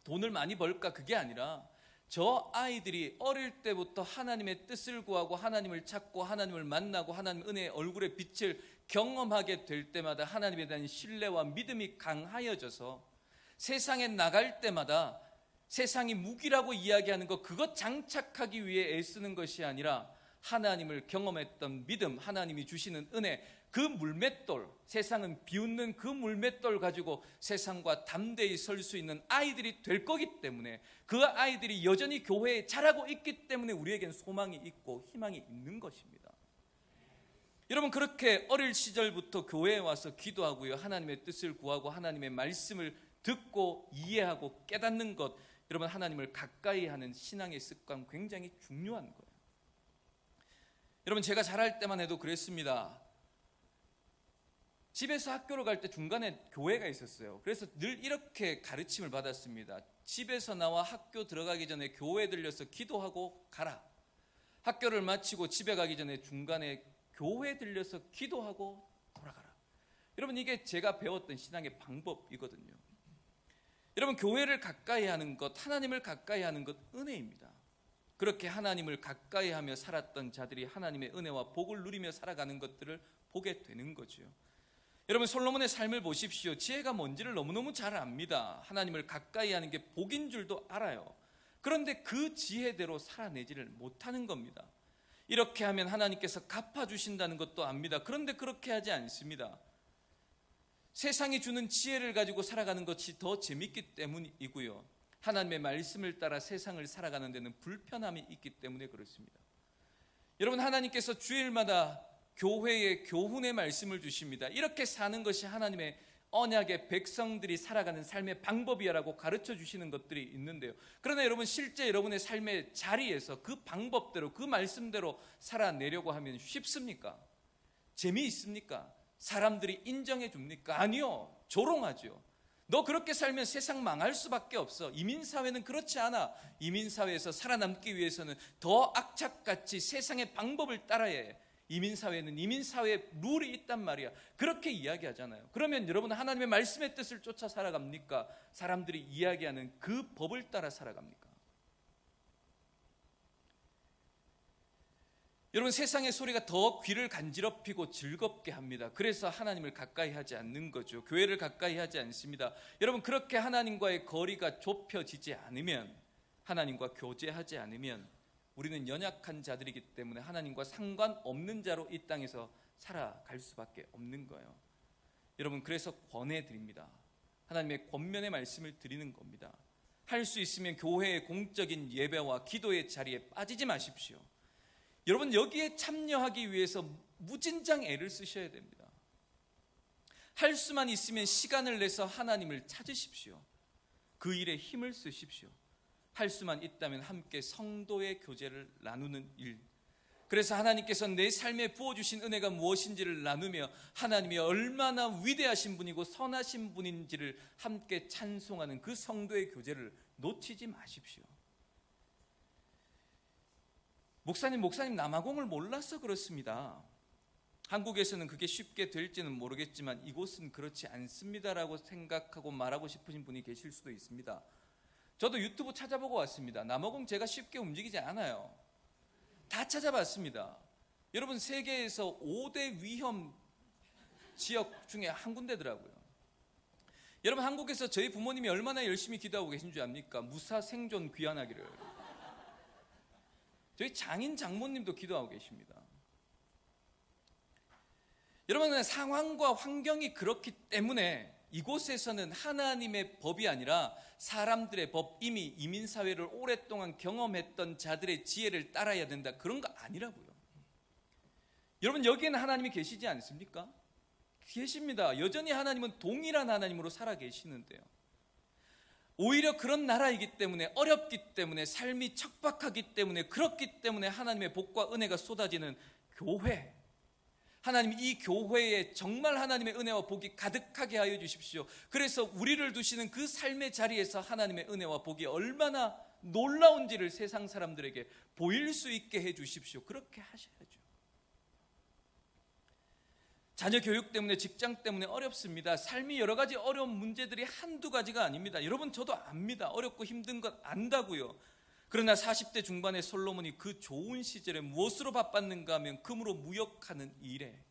돈을 많이 벌까, 그게 아니라 저 아이들이 어릴 때부터 하나님의 뜻을 구하고 하나님을 찾고 하나님을 만나고 하나님 은혜의 얼굴의 빛을 경험하게 될 때마다 하나님에 대한 신뢰와 믿음이 강하여져서 세상에 나갈 때마다 세상이 무기라고 이야기하는 것, 그것 장착하기 위해 애쓰는 것이 아니라 하나님을 경험했던 믿음, 하나님이 주시는 은혜, 그 물맷돌, 세상은 비웃는 그 물맷돌 가지고 세상과 담대히 설 수 있는 아이들이 될 거기 때문에, 그 아이들이 여전히 교회에 자라고 있기 때문에 우리에겐 소망이 있고 희망이 있는 것입니다. 여러분, 그렇게 어릴 시절부터 교회에 와서 기도하고요, 하나님의 뜻을 구하고 하나님의 말씀을 듣고 이해하고 깨닫는 것, 여러분, 하나님을 가까이 하는 신앙의 습관 굉장히 중요한 거예요. 여러분, 제가 자랄 때만 해도 그랬습니다. 집에서 학교를 갈 때 중간에 교회가 있었어요. 그래서 늘 이렇게 가르침을 받았습니다. 집에서 나와 학교 들어가기 전에 교회 들려서 기도하고 가라. 학교를 마치고 집에 가기 전에 중간에 교회 들려서 기도하고 돌아가라. 여러분, 이게 제가 배웠던 신앙의 방법이거든요. 여러분, 교회를 가까이 하는 것, 하나님을 가까이 하는 것, 은혜입니다. 그렇게 하나님을 가까이 하며 살았던 자들이 하나님의 은혜와 복을 누리며 살아가는 것들을 보게 되는 거죠. 여러분, 솔로몬의 삶을 보십시오. 지혜가 뭔지를 너무너무 잘 압니다. 하나님을 가까이 하는 게 복인 줄도 알아요. 그런데 그 지혜대로 살아내지를 못하는 겁니다. 이렇게 하면 하나님께서 갚아주신다는 것도 압니다. 그런데 그렇게 하지 않습니다. 세상이 주는 지혜를 가지고 살아가는 것이 더 재밌기 때문이고요, 하나님의 말씀을 따라 세상을 살아가는 데는 불편함이 있기 때문에 그렇습니다. 여러분, 하나님께서 주일마다 교회에 교훈의 말씀을 주십니다. 이렇게 사는 것이 하나님의 언약의 백성들이 살아가는 삶의 방법이라고 가르쳐 주시는 것들이 있는데요. 그러나 여러분, 실제 여러분의 삶의 자리에서 그 방법대로, 그 말씀대로 살아내려고 하면 쉽습니까? 재미있습니까? 사람들이 인정해 줍니까? 아니요, 조롱하죠. 너 그렇게 살면 세상 망할 수밖에 없어. 이민사회는 그렇지 않아. 이민사회에서 살아남기 위해서는 더 악착같이 세상의 방법을 따라야 해. 이민사회는 이민사회의 룰이 있단 말이야. 그렇게 이야기하잖아요. 그러면 여러분 하나님의 말씀의 뜻을 쫓아 살아갑니까? 사람들이 이야기하는 그 법을 따라 살아갑니까? 여러분 세상의 소리가 더 귀를 간지럽히고 즐겁게 합니다. 그래서 하나님을 가까이 하지 않는 거죠. 교회를 가까이 하지 않습니다. 여러분 그렇게 하나님과의 거리가 좁혀지지 않으면, 하나님과 교제하지 않으면 우리는 연약한 자들이기 때문에 하나님과 상관없는 자로 이 땅에서 살아갈 수밖에 없는 거예요. 여러분 그래서 권해드립니다. 하나님의 권면의 말씀을 드리는 겁니다. 할 수 있으면 교회의 공적인 예배와 기도의 자리에 빠지지 마십시오. 여러분 여기에 참여하기 위해서 무진장 애를 쓰셔야 됩니다. 할 수만 있으면 시간을 내서 하나님을 찾으십시오. 그 일에 힘을 쓰십시오. 할 수만 있다면 함께 성도의 교제를 나누는 일. 그래서 하나님께서 내 삶에 부어주신 은혜가 무엇인지를 나누며 하나님이 얼마나 위대하신 분이고 선하신 분인지를 함께 찬송하는 그 성도의 교제를 놓치지 마십시오. 목사님 남아공을 몰라서 그렇습니다. 한국에서는 그게 쉽게 될지는 모르겠지만 이곳은 그렇지 않습니다라고 생각하고 말하고 싶으신 분이 계실 수도 있습니다. 저도 유튜브 찾아보고 왔습니다. 남아공 제가 쉽게 움직이지 않아요. 다 찾아봤습니다. 여러분 세계에서 5대 위험 지역 중에 한 군데더라고요. 여러분 한국에서 저희 부모님이 얼마나 열심히 기도하고 계신 줄 압니까? 무사 생존 귀환하기를. 저희 장인 장모님도 기도하고 계십니다. 여러분 상황과 환경이 그렇기 때문에 이곳에서는 하나님의 법이 아니라 사람들의 법, 이미 이민사회를 오랫동안 경험했던 자들의 지혜를 따라야 된다, 그런 거 아니라고요. 여러분 여기에는 하나님이 계시지 않습니까? 계십니다. 여전히 하나님은 동일한 하나님으로 살아계시는데요. 오히려 그런 나라이기 때문에, 어렵기 때문에, 삶이 척박하기 때문에, 그렇기 때문에 하나님의 복과 은혜가 쏟아지는 교회, 하나님 이 교회에 정말 하나님의 은혜와 복이 가득하게 하여 주십시오. 그래서 우리를 두시는 그 삶의 자리에서 하나님의 은혜와 복이 얼마나 놀라운지를 세상 사람들에게 보일 수 있게 해 주십시오. 그렇게 하셔야죠. 자녀 교육 때문에, 직장 때문에 어렵습니다. 삶이 여러 가지 어려운 문제들이 한두 가지가 아닙니다. 여러분 저도 압니다. 어렵고 힘든 것 안다고요. 그러나 40대 중반의 솔로몬이 그 좋은 시절에 무엇으로 바빴는가 하면 금으로 무역하는 일에,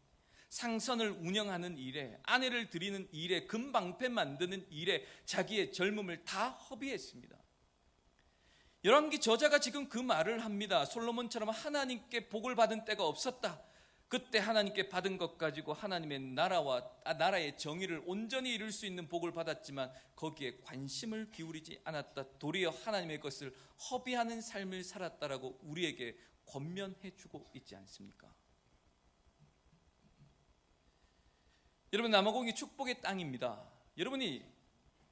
상선을 운영하는 일에, 아내를 드리는 일에, 금방패 만드는 일에 자기의 젊음을 다 허비했습니다. 열왕기 저자가 지금 그 말을 합니다. 솔로몬처럼 하나님께 복을 받은 때가 없었다. 그때 하나님께 받은 것 가지고 하나님의 나라의 정의를 온전히 이룰 수 있는 복을 받았지만 거기에 관심을 기울이지 않았다. 도리어 하나님의 것을 허비하는 삶을 살았다라고 우리에게 권면해 주고 있지 않습니까? 여러분 남아공이 축복의 땅입니다. 여러분이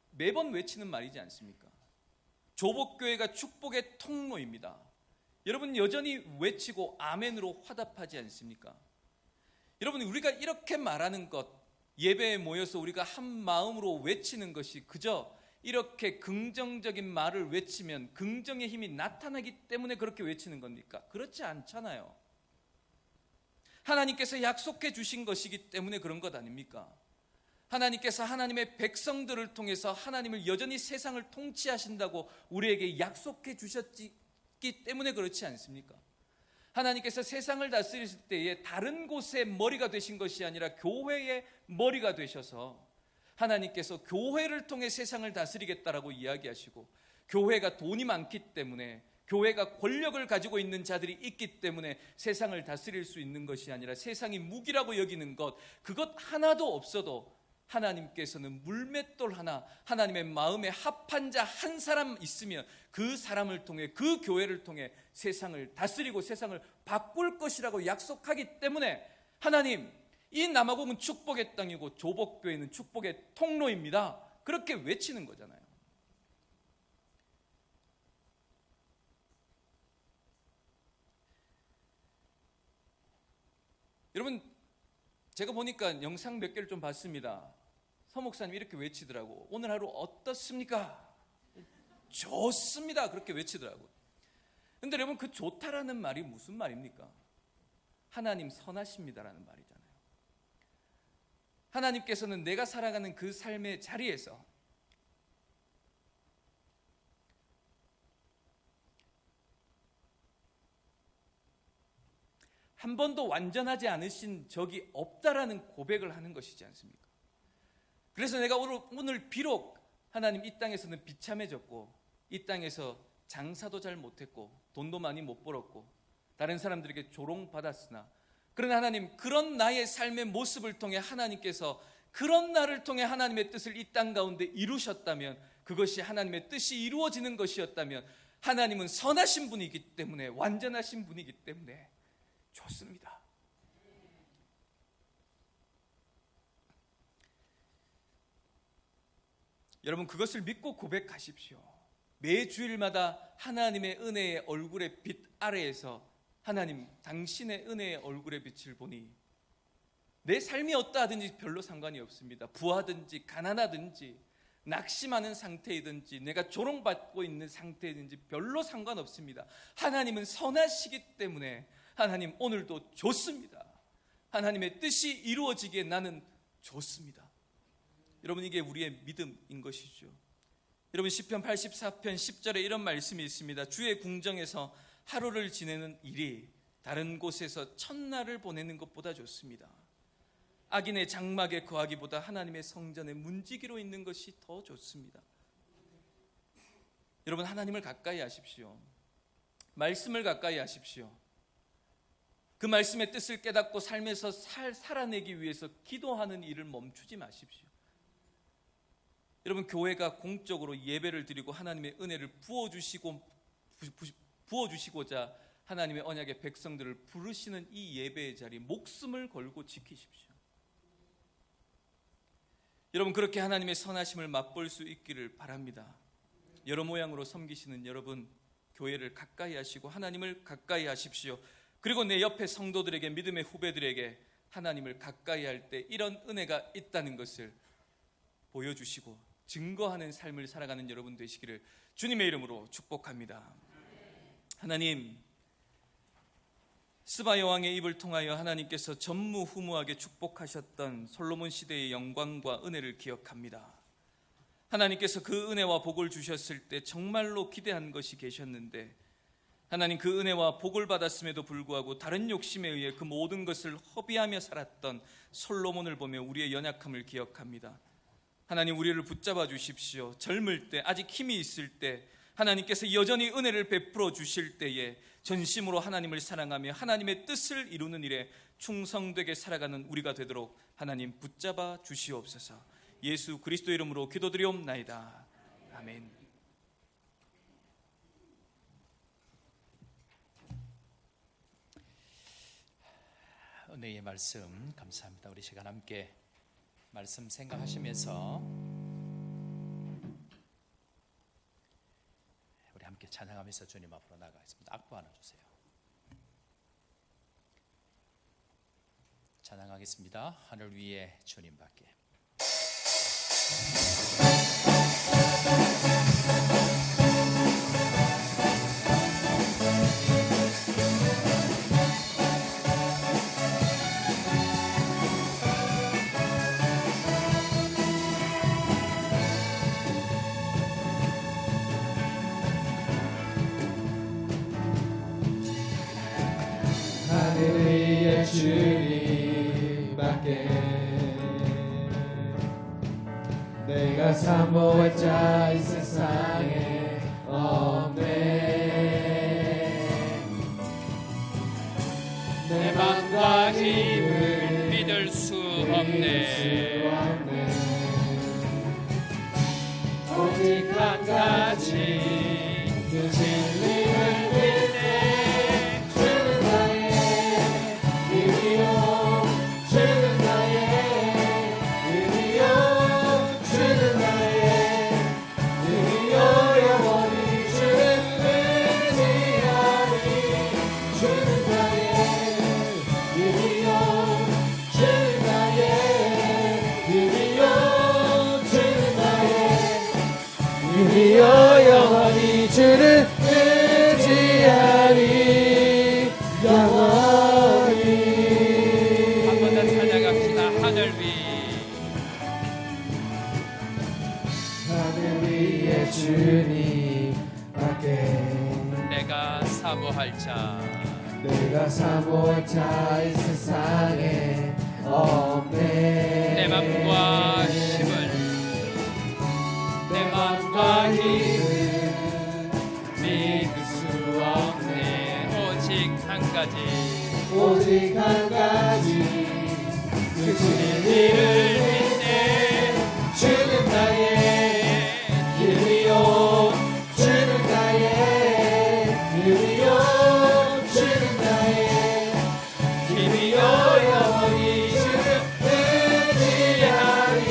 매번 외치는 말이지 않습니까? 조복교회가 축복의 통로입니다. 여러분 여전히 외치고 아멘으로 화답하지 않습니까? 여러분 우리가 이렇게 말하는 것, 예배에 모여서 우리가 한 마음으로 외치는 것이 그저 이렇게 긍정적인 말을 외치면 긍정의 힘이 나타나기 때문에 그렇게 외치는 겁니까? 그렇지 않잖아요. 하나님께서 약속해 주신 것이기 때문에 그런 것 아닙니까? 하나님께서 하나님의 백성들을 통해서 하나님을 여전히 세상을 통치하신다고 우리에게 약속해 주셨기 때문에 그렇지 않습니까? 하나님께서 세상을 다스리실 때에 다른 곳의 머리가 되신 것이 아니라 교회의 머리가 되셔서 하나님께서 교회를 통해 세상을 다스리겠다라고 이야기하시고, 교회가 돈이 많기 때문에, 교회가 권력을 가지고 있는 자들이 있기 때문에 세상을 다스릴 수 있는 것이 아니라 세상이 무기라고 여기는 것, 그것 하나도 없어도 하나님께서는 물맷돌 하나, 하나님의 마음에 합한 자 한 사람 있으면 그 사람을 통해, 그 교회를 통해 세상을 다스리고 세상을 바꿀 것이라고 약속하기 때문에 하나님, 이 남아공은 축복의 땅이고 조복교회는 축복의 통로입니다. 그렇게 외치는 거잖아요. 여러분 제가 보니까 영상 몇 개를 좀 봤습니다. 서 목사님 이렇게 외치더라고. 오늘 하루 어떻습니까? 좋습니다. 그렇게 외치더라고. 근데 여러분 그 좋다라는 말이 무슨 말입니까? 하나님 선하십니다라는 말이잖아요. 하나님께서는 내가 살아가는 그 삶의 자리에서 한 번도 완전하지 않으신 적이 없다라는 고백을 하는 것이지 않습니까? 그래서 내가 오늘 비록 하나님 이 땅에서는 비참해졌고 이 땅에서 장사도 잘 못했고 돈도 많이 못 벌었고 다른 사람들에게 조롱받았으나, 그러나 하나님, 그런 나의 삶의 모습을 통해 하나님께서 그런 나를 통해 하나님의 뜻을 이 땅 가운데 이루셨다면, 그것이 하나님의 뜻이 이루어지는 것이었다면, 하나님은 선하신 분이기 때문에, 완전하신 분이기 때문에 좋습니다. 여러분, 그것을 믿고 고백하십시오. 매 주일마다 하나님의 은혜의 얼굴의 빛 아래에서 하나님, 당신의 은혜의 얼굴의 빛을 보니 내 삶이 어떠하든지 별로 상관이 없습니다. 부하든지 가난하든지 낙심하는 상태이든지 내가 조롱받고 있는 상태이든지 별로 상관없습니다. 하나님은 선하시기 때문에 하나님, 오늘도 좋습니다. 하나님의 뜻이 이루어지기에 나는 좋습니다. 여러분, 이게 우리의 믿음인 것이죠. 여러분, 시편 84편 10절에 이런 말씀이 있습니다. 주의 궁정에서 하루를 지내는 일이 다른 곳에서 첫날을 보내는 것보다 좋습니다. 악인의 장막에 거하기보다 하나님의 성전에 문지기로 있는 것이 더 좋습니다. 여러분, 하나님을 가까이 하십시오. 말씀을 가까이 하십시오. 그 말씀의 뜻을 깨닫고 삶에서 살아내기 위해서 기도하는 일을 멈추지 마십시오. 여러분, 교회가 공적으로 예배를 드리고 하나님의 은혜를 부어주시고자 하나님의 언약의 백성들을 부르시는 이 예배의 자리, 목숨을 걸고 지키십시오. 여러분, 그렇게 하나님의 선하심을 맛볼 수 있기를 바랍니다. 여러 모양으로 섬기시는 여러분, 교회를 가까이 하시고 하나님을 가까이 하십시오. 그리고 내 옆에 성도들에게, 믿음의 후배들에게 하나님을 가까이 할 때 이런 은혜가 있다는 것을 보여주시고 증거하는 삶을 살아가는 여러분 되시기를 주님의 이름으로 축복합니다. 하나님, 스바 여왕의 입을 통하여 하나님께서 전무후무하게 축복하셨던 솔로몬 시대의 영광과 은혜를 기억합니다. 하나님께서 그 은혜와 복을 주셨을 때 정말로 기대한 것이 계셨는데, 하나님, 그 은혜와 복을 받았음에도 불구하고 다른 욕심에 의해 그 모든 것을 허비하며 살았던 솔로몬을 보며 우리의 연약함을 기억합니다. 하나님, 우리를 붙잡아 주십시오. 젊을 때, 아직 힘이 있을 때 하나님께서 여전히 은혜를 베풀어 주실 때에 전심으로 하나님을 사랑하며 하나님의 뜻을 이루는 일에 충성되게 살아가는 우리가 되도록 하나님 붙잡아 주시옵소서. 예수 그리스도 이름으로 기도드리옵나이다. 아멘. 은혜의 말씀 감사합니다. 우리 시간 함께 말씀 생각하시면서 우리 함께 찬양하면서 주님 앞으로 나가겠습니다. 악보 하나 주세요. 찬양하겠습니다. 하늘 위에 주님밖에. 하늘 위에 주님밖에 내가 사모할 자 이 세상에 없네. 내 맘과 힘을 믿을 수 없네. 오직 한 가지 그 진리를 믿네. 주는 나의 힘이요, 주는 나의 힘이요, 주는 나의 힘이요, 영원히 주를 의지하리. 주는 나의 힘이요, 주는 나의 힘이요, 주는 나의 힘이요, 영원히 우리의 주님밖에 내가 사모할 자 내가 사모할 자 이 세상에 없네. 내 맘과 힘을 내 맘과 힘을 믿을 수 없네. 오직 한 가지 오직 한 가지 그 주님을 믿네. 주는 나의 길이요 주는 나의 길이요 주는 나의 길이요 영원히 주를 의지하리.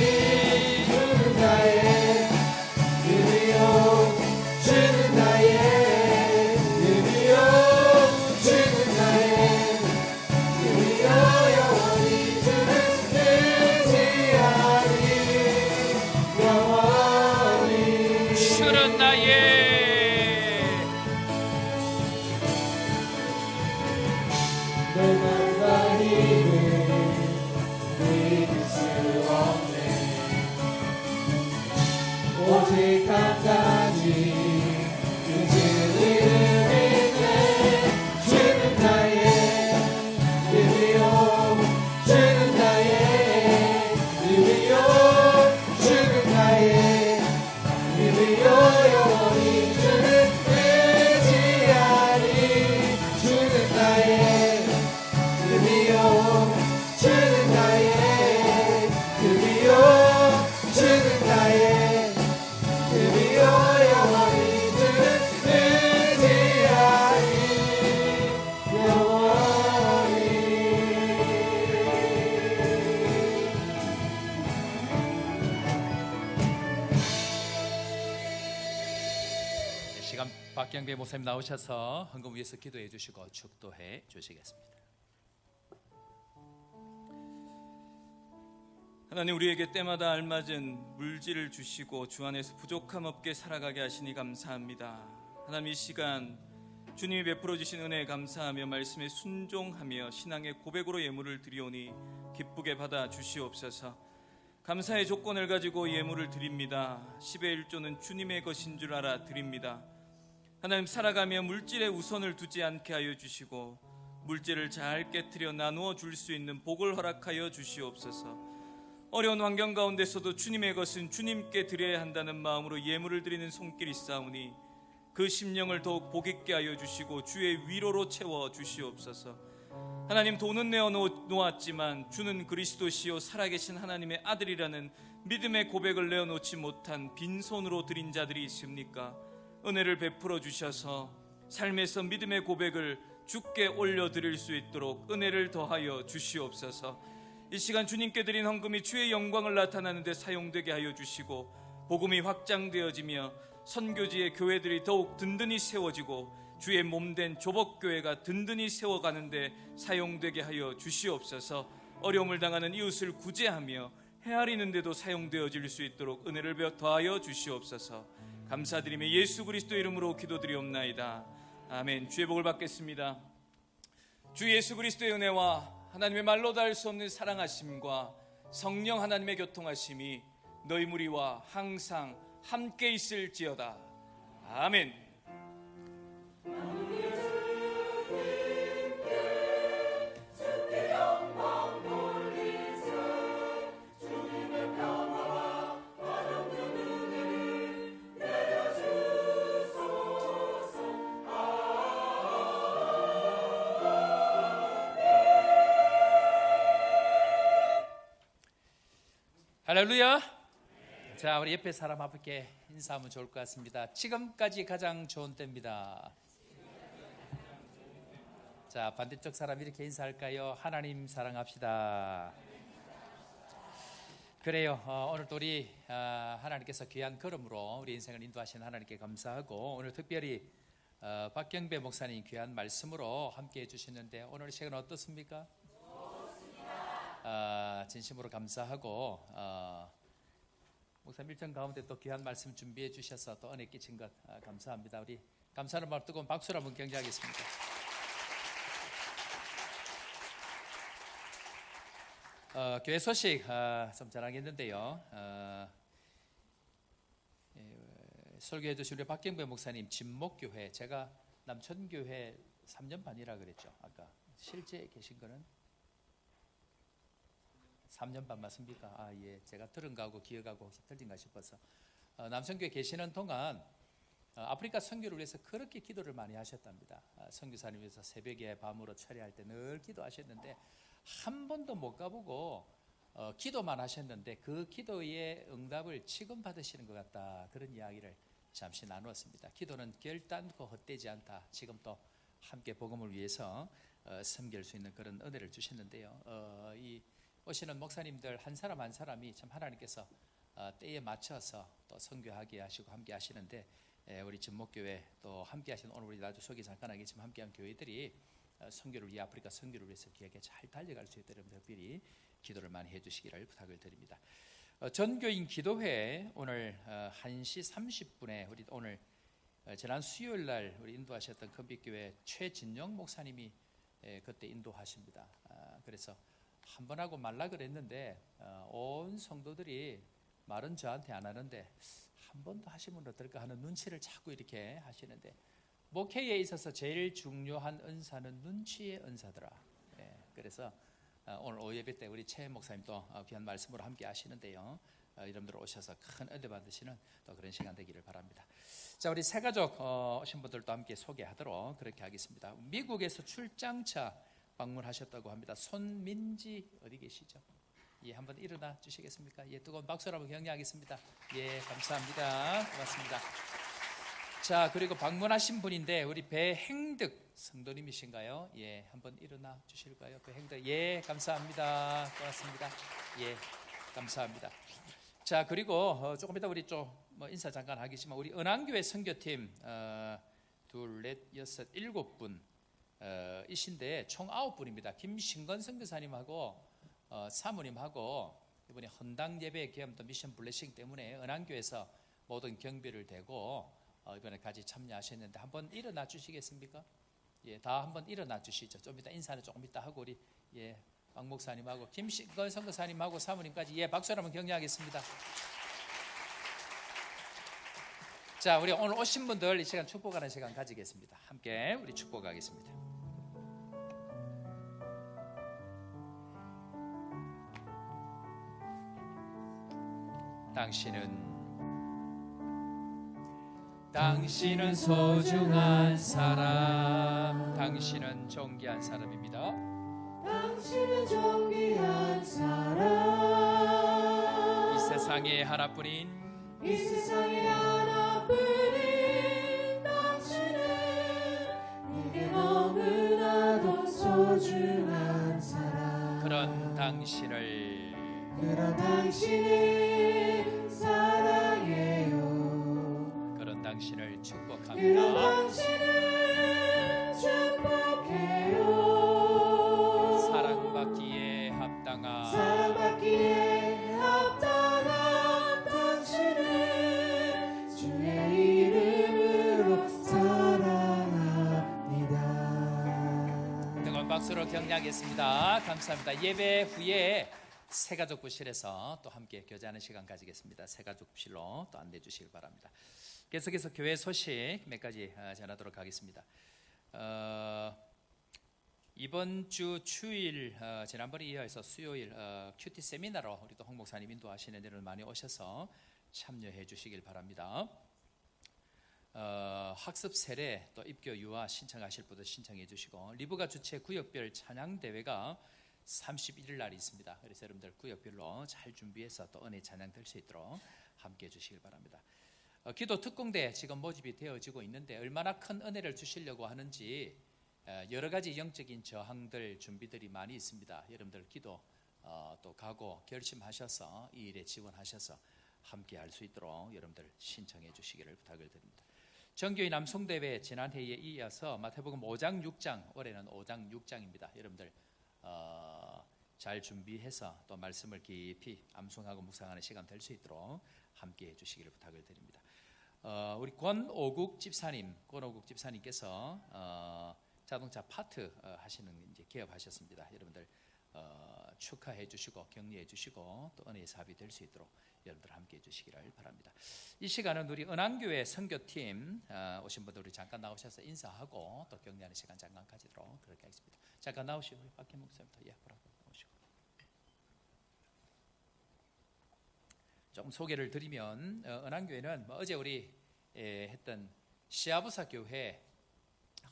주는 나의 길이요 주는 나의 길이요 주는 나의 길이요 영원히 주를 의지하리. 영원히 주는 나의 내 맘과 힘을 믿을 수 없네. 오직 한 가지 그 진리를 믿네. 주는 나의 길이요 주는 나의 길이요 주는 나의 길이요 영원히 주를 의지하리. 주는 나의 길이요 주는 나의 길이요 주는 나의 길이요 영원히 주를 의지하리. 영원히 이 시간 박경배 목사님 나오셔서 헌금 위해서 기도해 주시고 축도해 주시겠습니다. 하나님, 우리에게 때마다 알맞은 물질을 주시고 주 안에서 부족함 없게 살아가게 하시니 감사합니다. 하나님, 이 시간 주님이 베풀어 주신 은혜에 감사하며 말씀에 순종하며 신앙의 고백으로 예물을 드리오니 기쁘게 받아 주시옵소서. 감사의 조건을 가지고 예물을 드립니다. 10의 1조는 주님의 것인 줄 알아 드립니다. 하나님, 살아가며 물질에 우선을 두지 않게 하여 주시고 물질을 잘 깨트려 나누어 줄 수 있는 복을 허락하여 주시옵소서. 어려운 환경 가운데서도 주님의 것은 주님께 드려야 한다는 마음으로 예물을 드리는 손길이 있사오니 그 심령을 더욱 복있게 하여 주시고 주의 위로로 채워 주시옵소서. 하나님, 돈은 내어 놓았지만 주는 그리스도시요 살아계신 하나님의 아들이라는 믿음의 고백을 내어놓지 못한 빈손으로 드린 자들이 있습니까? 은혜를 베풀어 주셔서 삶에서 믿음의 고백을 주께 올려드릴 수 있도록 은혜를 더하여 주시옵소서. 이 시간 주님께 드린 헌금이 주의 영광을 나타나는 데 사용되게 하여 주시고 복음이 확장되어지며 선교지의 교회들이 더욱 든든히 세워지고 주의 몸된 조복교회가 든든히 세워가는데 사용되게 하여 주시옵소서. 어려움을 당하는 이웃을 구제하며 헤아리는 데도 사용되어질 수 있도록 은혜를 더하여 주시옵소서. 감사드리며 예수 그리스도 이름으로 기도드리옵나이다. 아멘. 주의 복을 받겠습니다. 주 예수 그리스도의 은혜와 하나님의 말로 다 할 수 없는 사랑하심과 성령 하나님의 교통하심이 너희 무리와 항상 함께 있을지어다. 아멘. 할렐루야. 자, 우리 옆에 사람 앞에 인사하면 좋을 것 같습니다. 지금까지 가장 좋은 때입니다. 자, 반대쪽 사람 이렇게 인사할까요? 하나님 사랑합시다. 그래요. 오늘도 우리 하나님께서 귀한 걸음으로 우리 인생을 인도하신 하나님께 감사하고, 오늘 특별히 박경배 목사님 귀한 말씀으로 함께 해주시는데 오늘 시간 어떻습니까? 진심으로 감사하고, 목사님 일정 가운데 또 귀한 말씀 준비해 주셔서 또 은혜 끼친 것 감사합니다. 우리 감사하는 마음 뜨거운 박수로 한번 경배하겠습니다. 교회 소식 좀 전하겠는데요. 설교해 주신 우리 박경배 목사님 진목교회, 제가 남천교회 3년 반이라 그랬죠. 아까 실제 계신 거는 3년 반 맞습니까? 아, 예. 제가 들은 거하고 기억하고 혹시 틀린가 싶어서 남천교회 계시는 동안 아프리카 선교를 위해서 그렇게 기도를 많이 하셨답니다. 선교사님 위해서 새벽에 밤으로 철야할 때 늘 기도하셨는데 한 번도 못 가보고 기도만 하셨는데 그 기도의 응답을 지금 받으시는 것 같다, 그런 이야기를 잠시 나누었습니다. 기도는 결단코 헛되지 않다. 지금 또 함께 복음을 위해서 섬길 수 있는 그런 은혜를 주셨는데요. 이 오시는 목사님들 한 사람 한 사람이 참 하나님께서 때에 맞춰서 또 선교하게 하시고 함께 하시는데, 우리 진목교회 또 함께 하시는, 오늘 우리 나도 소개 잠깐 하겠지만 함께한 교회들이 선교를 위해, 아프리카 선교를 위해서 기하게 잘 달려갈 수 있도록 특별히 기도를 많이 해주시기를 부탁을 드립니다. 전교인 기도회 오늘 1시 30분에 우리 오늘 지난 수요일 날 우리 인도하셨던 큰빛교회 최진영 목사님이 그때 인도하십니다. 그래서 한 번 하고 말라 그랬는데 온 성도들이 말은 저한테 안 하는데 한 번 더 하시면 어떨까 하는 눈치를 자꾸 이렇게 하시는데, 목회에 있어서 제일 중요한 은사는 눈치의 은사더라. 그래서 오늘 오예배 때 우리 최 목사님도 귀한 말씀으로 함께 하시는데요. 여러분들 오셔서 큰 은혜 받으시는 또 그런 시간 되기를 바랍니다. 자, 우리 새 가족 오신 분들도 함께 소개하도록 그렇게 하겠습니다. 미국에서 출장차 방문하셨다고 합니다. 손민지 어디 계시죠? 예, 한번 일어나 주시겠습니까? 예, 뜨거운 박수로 한번 격려하겠습니다. 예, 감사합니다. 고맙습니다. 자, 그리고 방문하신 분인데 우리 배행득 성도님이신가요? 예, 한번 일어나 주실까요? 배행득. 예, 감사합니다. 고맙습니다. 예, 감사합니다. 자, 그리고 조금 이따 우리 좀 인사 잠깐 하겠지만 우리 은항교회 선교팀 둘, 넷, 여섯, 7분 이신데 총 9분입니다. 김신건 선교사님하고 사모님하고 이번에 헌당 예배 겸 또 미션 블레싱 때문에 은항교회에서 모든 경비를 대고 이번에 같이 참여하셨는데 한번 일어나 주시겠습니까? 예, 다 한번 일어나 주시죠. 좀 이따 인사는 조금 이따 하고 우리 예, 박 목사님하고 김신건 선교사님하고 사모님까지 예, 박수로 한번 격려하겠습니다. 자, 우리 오늘 오신 분들 이 시간 축복하는 시간 가지겠습니다. 함께 우리 축복하겠습니다. 당신은 소중한 사람, 당신은 존귀한 사람입니다. 당신은 존귀한 사람, 이 세상에 하나뿐인, 이 세상에 하나뿐인 당신은 내게 너무나도 소중한 사람, 그런 당신을 사랑해요. 그런 당신을 그런 축복합니다. 당신을 축복해요. 사랑받기에 합당한 당신을 주의 이름으로 사랑합니다. 뜨거운 박수로 격려하겠습니다. 감사합니다. 예배 후에 새가족 부실에서 또 함께 교제하는 시간 가지겠습니다. 새가족 부실로 또 안내해 주시길 바랍니다. 계속해서 교회 소식 몇 가지 전하도록 하겠습니다. 이번 주 주일 지난번에 이어서 수요일 큐티 세미나로 우리 또 홍 목사님 인도하시는 데를 많이 오셔서 참여해 주시길 바랍니다. 학습 세례 또 입교 유아 신청하실 분들 신청해 주시고, 리브가 주최 구역별 찬양 대회가 31일 날이 있습니다. 그래서 여러분들 구역별로 잘 준비해서 또 은혜 찬양 될 수 있도록 함께 해주시길 바랍니다. 기도 특공대 지금 모집이 되어지고 있는데 얼마나 큰 은혜를 주시려고 하는지 여러 가지 영적인 저항들 준비들이 많이 있습니다. 여러분들 기도 또 각오 결심하셔서 이 일에 지원하셔서 함께 할 수 있도록 여러분들 신청해 주시기를 부탁을 드립니다. 정교인 남송대회 지난해에 이어서 마태복음 5장 6장, 올해는 5장 6장입니다. 여러분들 잘 준비해서 또 말씀을 깊이 암송하고 묵상하는 시간 될 수 있도록 함께 해주시기를 부탁을 드립니다. 우리 권오국 집사님께서 자동차 파트 하시는 이제 개업하셨습니다. 여러분들 축하해 주시고 격려해 주시고 또 은혜의 사업이 될 수 있도록 여러분들 함께 해 주시기를 바랍니다. 이 시간은 우리 은왕교회 선교팀 오신 분들 우리 잠깐 나오셔서 인사하고 또 격려하는 시간 잠깐 가지도록 그렇게 하겠습니다. 잠깐 나오시고 우리 박현 목사님부터 보라고 나오시고 좀 소개를 드리면 은왕교회는 어제 우리 했던 시아부사 교회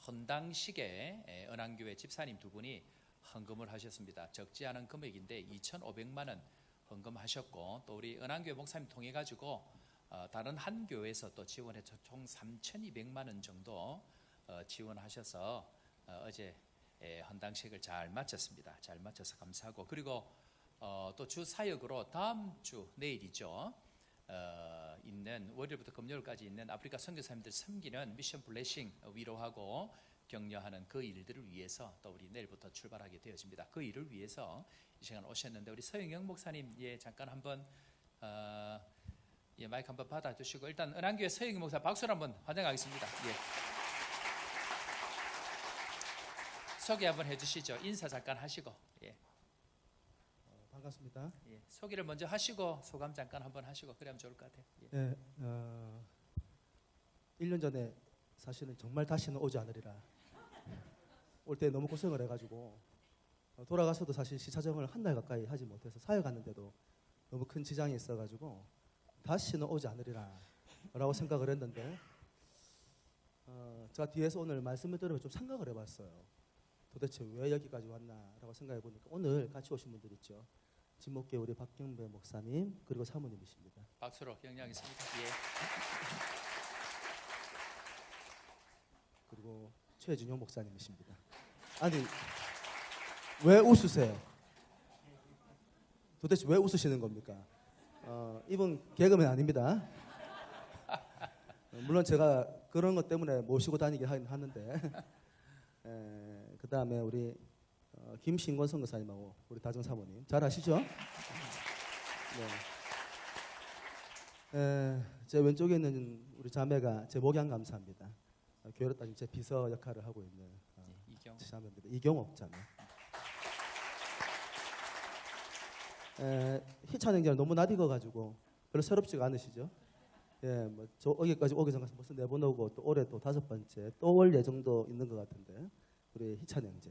헌당식에 은왕교회 집사님 두 분이 헌금을 하셨습니다. 적지 않은 금액인데 2,500만 원 헌금하셨고 또 우리 은왕교회 목사님 통해 가지고 다른 한 교회에서 또 지원해서 총 3,200만 원 정도 지원하셔서 어제 헌당식을 잘 마쳤습니다. 잘 마쳐서 감사하고 그리고 또 주 사역으로 다음 주 내일이죠. 있는 월요일부터 금요일까지 있는 아프리카 선교사님들 섬기는 미션 블레싱 위로하고 격려하는 그 일들을 위해서 또 우리 내일부터 출발하게 되어집니다. 그 일을 위해서 이 시간 오셨는데 우리 서영영 목사님 잠깐 한번 마이크 한번 받아주시고 일단 은왕교회 서영영 목사 박수로 한번 환영하겠습니다. 소개 한번 해주시죠. 인사 잠깐 하시고 반갑습니다. 소개를 먼저 하시고 소감 잠깐 한번 하시고 그러면 좋을 것 같아요. 1년 전에 사실은 정말 다시는 오지 않으리라. 올 때 너무 고생을 해가지고 돌아가서도 사실 시차정을 한 달 가까이 하지 못해서 사회 갔는데도 너무 큰 지장이 있어가지고 다시는 오지 않으리라 라고 생각을 했는데 제가 뒤에서 오늘 말씀을 들으면 좀 생각을 해봤어요. 도대체 왜 여기까지 왔나라고 생각해 보니까 오늘 같이 오신 분들 있죠. 진목교회 우리 박경배 목사님 그리고 사모님이십니다. 박수로 격려하겠습니다. 그리고 최준용 목사님이십니다. 아니 왜 웃으세요? 도대체 왜 웃으시는 겁니까? 이분 개그맨 아닙니다. 물론 제가 그런 것 때문에 모시고 다니긴 하는데 그 다음에 우리 김신권 선교사님하고 우리 다정 사모님 잘 아시죠? 제 왼쪽에 있는 우리 자매가 제 목양 감사합니다. 교회로 따지면 제 비서 역할을 하고 있는 자매입니다. 이경옥 자매. 희찬 형제는 너무 낯익어가지고 별로 새롭지가 않으시죠? 저 여기까지 오기 전까지 벌써 4번 오고 또 올해 또 5번째 또 올 예정도 있는 것 같은데 우리 희찬 형제.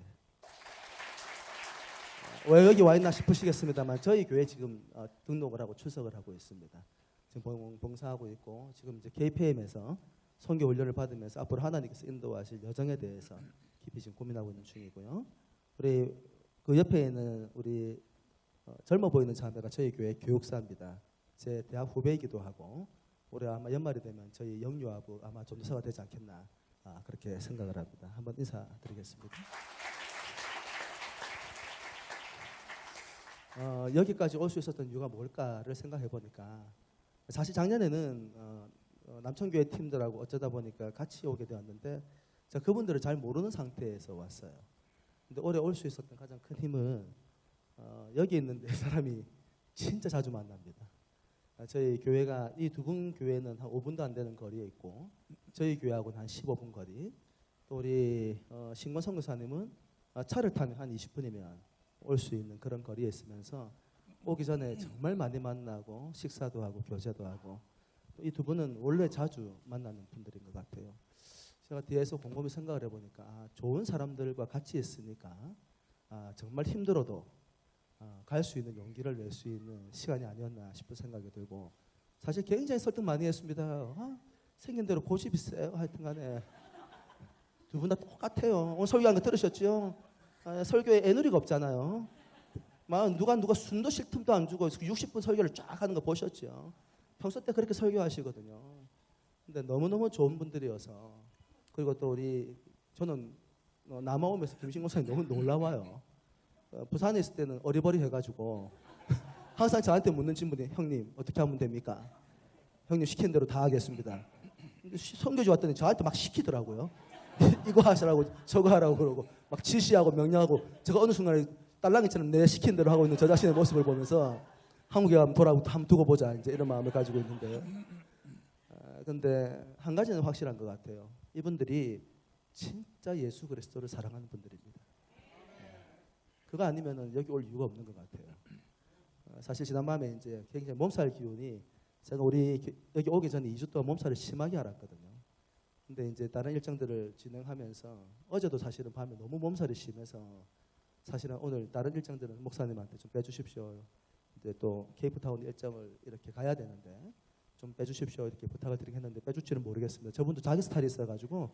왜 여기 와 있나 싶으시겠습니다만 저희 교회 지금 등록을 하고 출석을 하고 있습니다. 지금 봉사하고 있고 지금 이제 KPM에서 선교 훈련을 받으면서 앞으로 하나님께서 인도하실 여정에 대해서 깊이 지금 고민하고 있는 중이고요. 우리 그 옆에 있는 우리 젊어 보이는 자매가 저희 교회 교육사입니다. 제 대학 후배이기도 하고 올해 아마 연말이 되면 저희 영유아부 아마 전도사가 되지 않겠나 그렇게 생각을 합니다. 한번 인사드리겠습니다. 여기까지 올 수 있었던 이유가 뭘까를 생각해 보니까 사실 작년에는 남천교회 팀들하고 어쩌다 보니까 같이 오게 되었는데 제가 그분들을 잘 모르는 상태에서 왔어요. 근데 올해 올 수 있었던 가장 큰 힘은 여기 있는 네 사람이 진짜 자주 만납니다. 저희 교회가 이 두 분 교회는 한 5분도 안 되는 거리에 있고 저희 교회하고는 한 15분 거리. 또 우리 신권 선교사님은 차를 타면 한 20분이면 올 수 있는 그런 거리에 있으면서 오기 전에 정말 많이 만나고 식사도 하고 교제도 하고 이 두 분은 원래 자주 만나는 분들인 것 같아요. 제가 뒤에서 곰곰이 생각을 해보니까 좋은 사람들과 같이 있으니까 정말 힘들어도 갈 수 있는 용기를 낼 수 있는 시간이 아니었나 싶은 생각이 들고 사실 굉장히 설득 많이 했습니다. 생긴 대로 고집이 세요. 하여튼 간에 두 분 다 똑같아요. 오늘 설교한 거 들으셨죠? 설교에 애누리가 없잖아요. 막 누가 숨도 쉴 틈도 안 주고 60분 설교를 쫙 하는 거 보셨죠? 평소 때 그렇게 설교하시거든요. 근데 너무너무 좋은 분들이어서 그리고 또 저는 남아오면서 김신곤 선생님 너무 놀라워요. 부산에 있을 때는 어리버리해가지고 항상 저한테 묻는 질문이 형님 어떻게 하면 됩니까? 형님 시키는 대로 다 하겠습니다. 선교지 왔더니 저한테 막 시키더라고요. 이거 하시라고 저거 하라고 그러고 막 지시하고 명령하고 제가 어느 순간에 딸랑이처럼 내 시킨 대로 하고 있는 저 자신의 모습을 보면서 한국에 한번 두고 보자 이제 이런 마음을 가지고 있는데요. 근데 한 가지는 확실한 것 같아요. 이분들이 진짜 예수 그리스도를 사랑하는 분들입니다. 그거 아니면은 여기 올 이유가 없는 것 같아요. 사실 지난밤에 이제 굉장히 몸살 기운이 제가 여기 오기 전에 2주 동안 몸살을 심하게 앓았거든요. 근데 이제 다른 일정들을 진행하면서 어제도 사실은 밤에 너무 몸살이 심해서 사실은 오늘 다른 일정들은 목사님한테 좀 빼주십시오. 이제 또 케이프타운 일정을 이렇게 가야 되는데 좀 빼주십시오 이렇게 부탁을 드리긴 했는데 빼줄지는 모르겠습니다. 저분도 자기 스타일이 있어가지고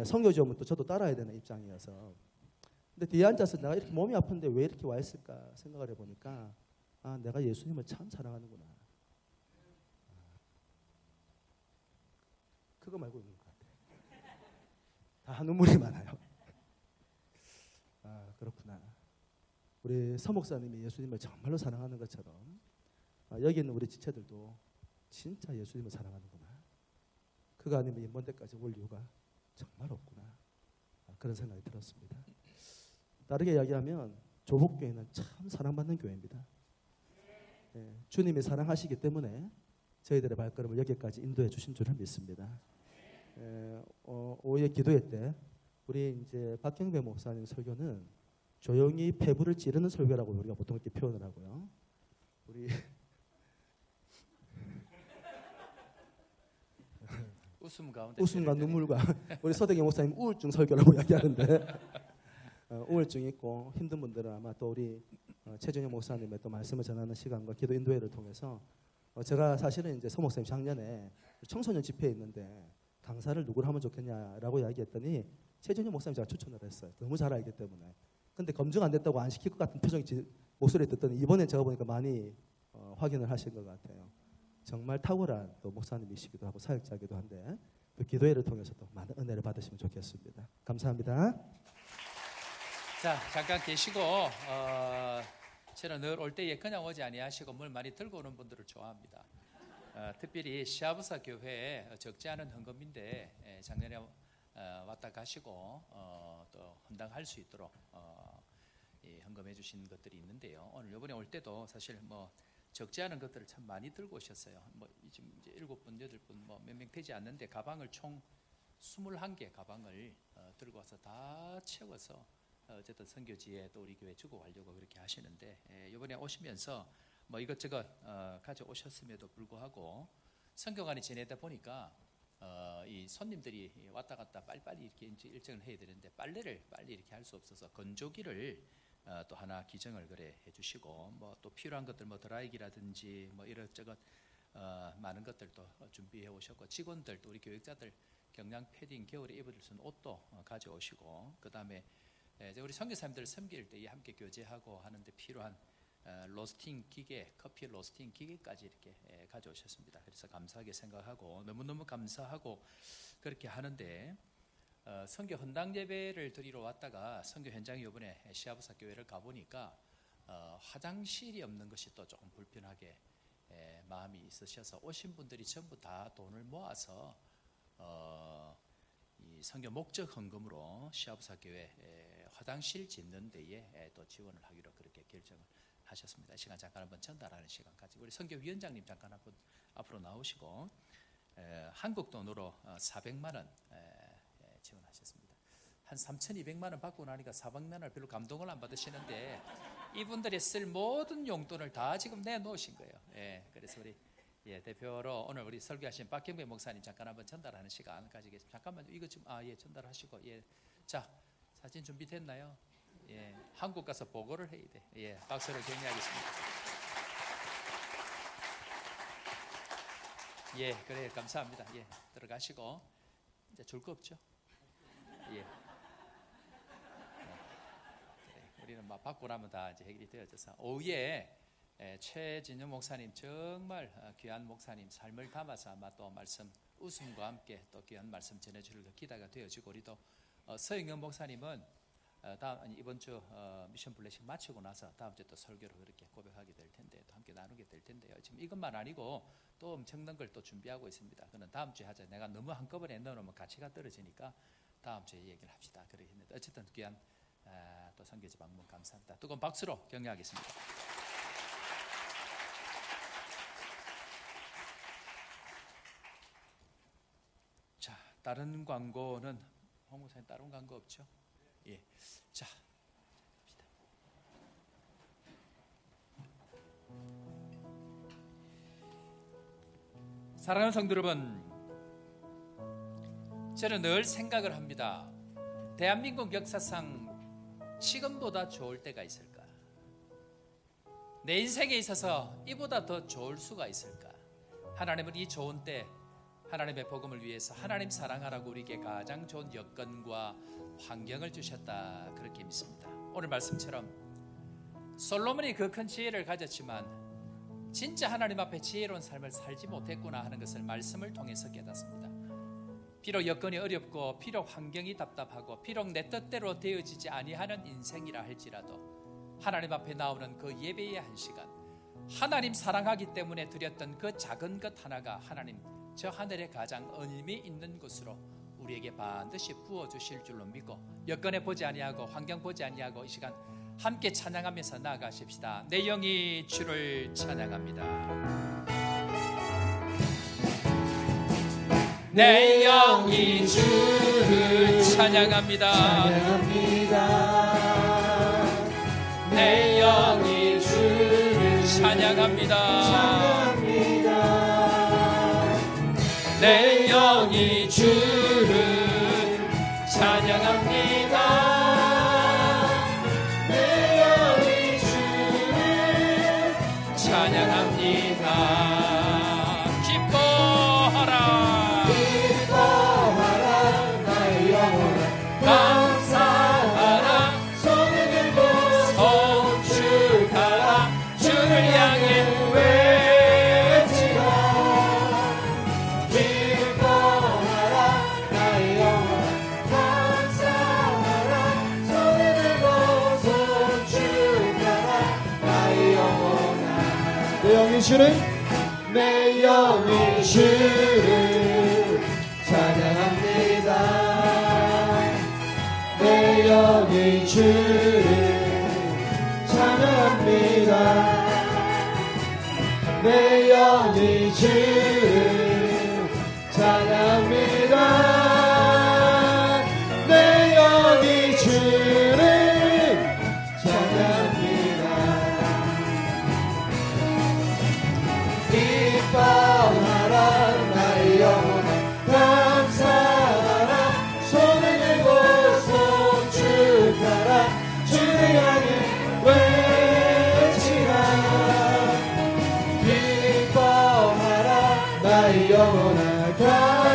선교지 오면 또 저도 따라야 되는 입장이어서 근데 뒤에 앉아서 내가 이렇게 몸이 아픈데 왜 이렇게 와 있을까 생각을 해보니까 아 내가 예수님을 참 사랑하는구나. 그거 말고 있는 것 같아요. 다 눈물이 많아요. 아 그렇구나. 우리 서 목사님이 예수님을 정말로 사랑하는 것처럼 여기 있는 우리 지체들도 진짜 예수님을 사랑하는구나. 그거 아니면 이 먼 데까지 올 이유가 정말 없구나. 그런 생각이 들었습니다. 다르게 이야기하면 조복교회는 참 사랑받는 교회입니다. 주님이 사랑하시기 때문에 저희들의 발걸음을 여기까지 인도해 주신 줄을 믿습니다. 오후에 기도회 때 우리 이제 박경배 목사님 설교는 조용히 폐부를 찌르는 설교라고 우리가 보통 이렇게 표현을 하고요. 우리 웃음과 눈물과 우리 서대기 목사님 우울증 설교라고 이야기하는데 우울증 있고 힘든 분들은 아마 또 우리 최준영 목사님의 또 말씀을 전하는 시간과 기도 인도회를 통해서 제가 사실은 이제 서 목사님 작년에 청소년 집회에 있는데 강사를 누구를 하면 좋겠냐라고 이야기했더니 최준영 목사님 제가 추천을 했어요. 너무 잘 알기 때문에. 근데 검증 안 됐다고 안 시킬 것 같은 표정이 목소리에 듣더니 이번에 제가 보니까 많이 확인을 하신 것 같아요. 정말 탁월한 또 목사님이시기도 하고 사역자이기도 한데 또 기도회를 통해서 또 많은 은혜를 받으시면 좋겠습니다. 감사합니다. 자 잠깐 계시고 저는 늘 올 때에 그냥 오지 아니하시고 뭘 많이 들고 오는 분들을 좋아합니다. 특별히 시아부사 교회에 적지 않은 헌금인데 작년에 왔다 가시고 또 헌당할 수 있도록 헌금해 주신 것들이 있는데요. 오늘 이번에 올 때도 사실 뭐 적지 않은 것들을 참 많이 들고 오셨어요. 뭐 지금 이제 7분, 8분 뭐 몇 명 되지 않는데 가방을 총 21개 가방을 들고 와서 다 채워서 어쨌든 선교지에 또 우리 교회 주고 가려고 그렇게 하시는데 이번에 오시면서 뭐 이것저것 가져오셨음에도 불구하고 선교관이 지내다 보니까 이 손님들이 왔다 갔다 빨리빨리 이렇게 이제 일정을 해야 되는데 빨래를 빨리 이렇게 할 수 없어서 건조기를 또 하나 기증을 그래 해주시고 뭐 또 필요한 것들 뭐 드라이기라든지 뭐 이것저것 많은 것들도 준비해 오셨고 직원들도 우리 교육자들 경량 패딩 겨울에 입을 수 있는 옷도 가져오시고 그 다음에 우리 선교사님들 섬길 때 함께 교제하고 하는데 필요한 로스팅 기계, 커피 로스팅 기계까지 이렇게 가져오셨습니다. 그래서 감사하게 생각하고 너무너무 감사하고 그렇게 하는데 선교 헌당 예배를 드리러 왔다가 선교 현장에 이번에 시아부사 교회를 가보니까 화장실이 없는 것이 또 조금 불편하게 마음이 있으셔서 오신 분들이 전부 다 돈을 모아서 이 선교 목적 헌금으로 시아부사 교회 화장실 짓는 데에 또 지원을 하기로 그렇게 결정을 하셨습니다. 이 시간 잠깐 한번 전달하는 시간 가지고 우리 선교위원장님 잠깐 한번 앞으로 나오시고 한국 돈으로 400만 원 지원하셨습니다. 한 3,200만 원 받고 나니까 400만 원을 별로 감동을 안 받으시는데 이분들이 쓸 모든 용돈을 다 지금 내놓으신 거예요. 그래서 우리 대표로 오늘 우리 설교하신 박경배 목사님 잠깐 한번 전달하는 시간 가지겠습니다. 잠깐만요. 이거 지금 전달하시고 자 사진 준비됐나요? 한국 가서 보고를 해야 돼. 박수를 격려하겠습니다. 그래 감사합니다. 들어가시고 이제 줄 거 없죠? 그래, 우리는 막 받고 나면 다 이제 해결이 되어져서 오후에 최진영 목사님 정말 귀한 목사님 삶을 담아서 아마 또 말씀 웃음과 함께 또 귀한 말씀 전해주실 기대가 되어지고 우리 또 서영현 목사님은 이번 주 미션 블레싱 마치고 나서 다음 주에 또 설교로 그렇게 고백하게 될 텐데 또 함께 나누게 될 텐데요. 지금 이것만 아니고 또 엄청난 걸 또 준비하고 있습니다. 그는 다음 주에 하자. 내가 너무 한꺼번에 넣어놓으면 가치가 떨어지니까 다음 주에 얘기를 합시다. 그래 했는데 어쨌든 귀한 또 선교지 방문 감사합니다. 뜨거운 박수로 격려하겠습니다. 자, 다른 광고는 홍 목사님 다른 광고 없죠? 자, 갑시다. 사랑하는 성도 여러분, 저는 늘 생각을 합니다. 대한민국 역사상 지금보다 좋을 때가 있을까? 내 인생에 있어서 이보다 더 좋을 수가 있을까? 하나님은 이 좋은 때 하나님의 복음을 위해서 하나님 사랑하라고 우리에게 가장 좋은 여건과 환경을 주셨다, 그렇게 믿습니다. 오늘 말씀처럼 솔로몬이 그 큰 지혜를 가졌지만 진짜 하나님 앞에 지혜로운 삶을 살지 못했구나 하는 것을 말씀을 통해서 깨닫습니다. 비록 여건이 어렵고 비록 환경이 답답하고 비록 내 뜻대로 되어지지 아니하는 인생이라 할지라도 하나님 앞에 나오는 그 예배의 한 시간, 하나님 사랑하기 때문에 드렸던 그 작은 것 하나가 하나님 저 하늘의 가장 의미 있는 것으로 우리에게 반드시 부어주실 줄로 믿고 여건에 보지 아니하고 환경 보지 아니하고 이 시간 함께 찬양하면서 나아가십시다. 내 영이 주를 찬양합니다. 내 영이 주를 찬양합니다. 내 영이 주를 찬양합니다. 내 영이 주를 찬양합니다. 내 영이 주를 찬양합니다. 기뻐하라, 기뻐하라 나의 영혼아 감사하라, 손을 들고 송축하라, 주를 향해 외치라. 기뻐하라 나의 영혼아 감사하라 손을 들고 손축하라 나의 영혼아 내 영이 주를 내 영이 주를 찬양합니다. 내 영이 주를 찬양합니다. 내 영이 주를 찬양합니다. 내 영이 주를 찬양합니다. 기뻐하라 나의 영혼아 감사하라 손을 들고 손축하라 주를 향해 외치라. 기뻐하라 나의 영혼아 감사하라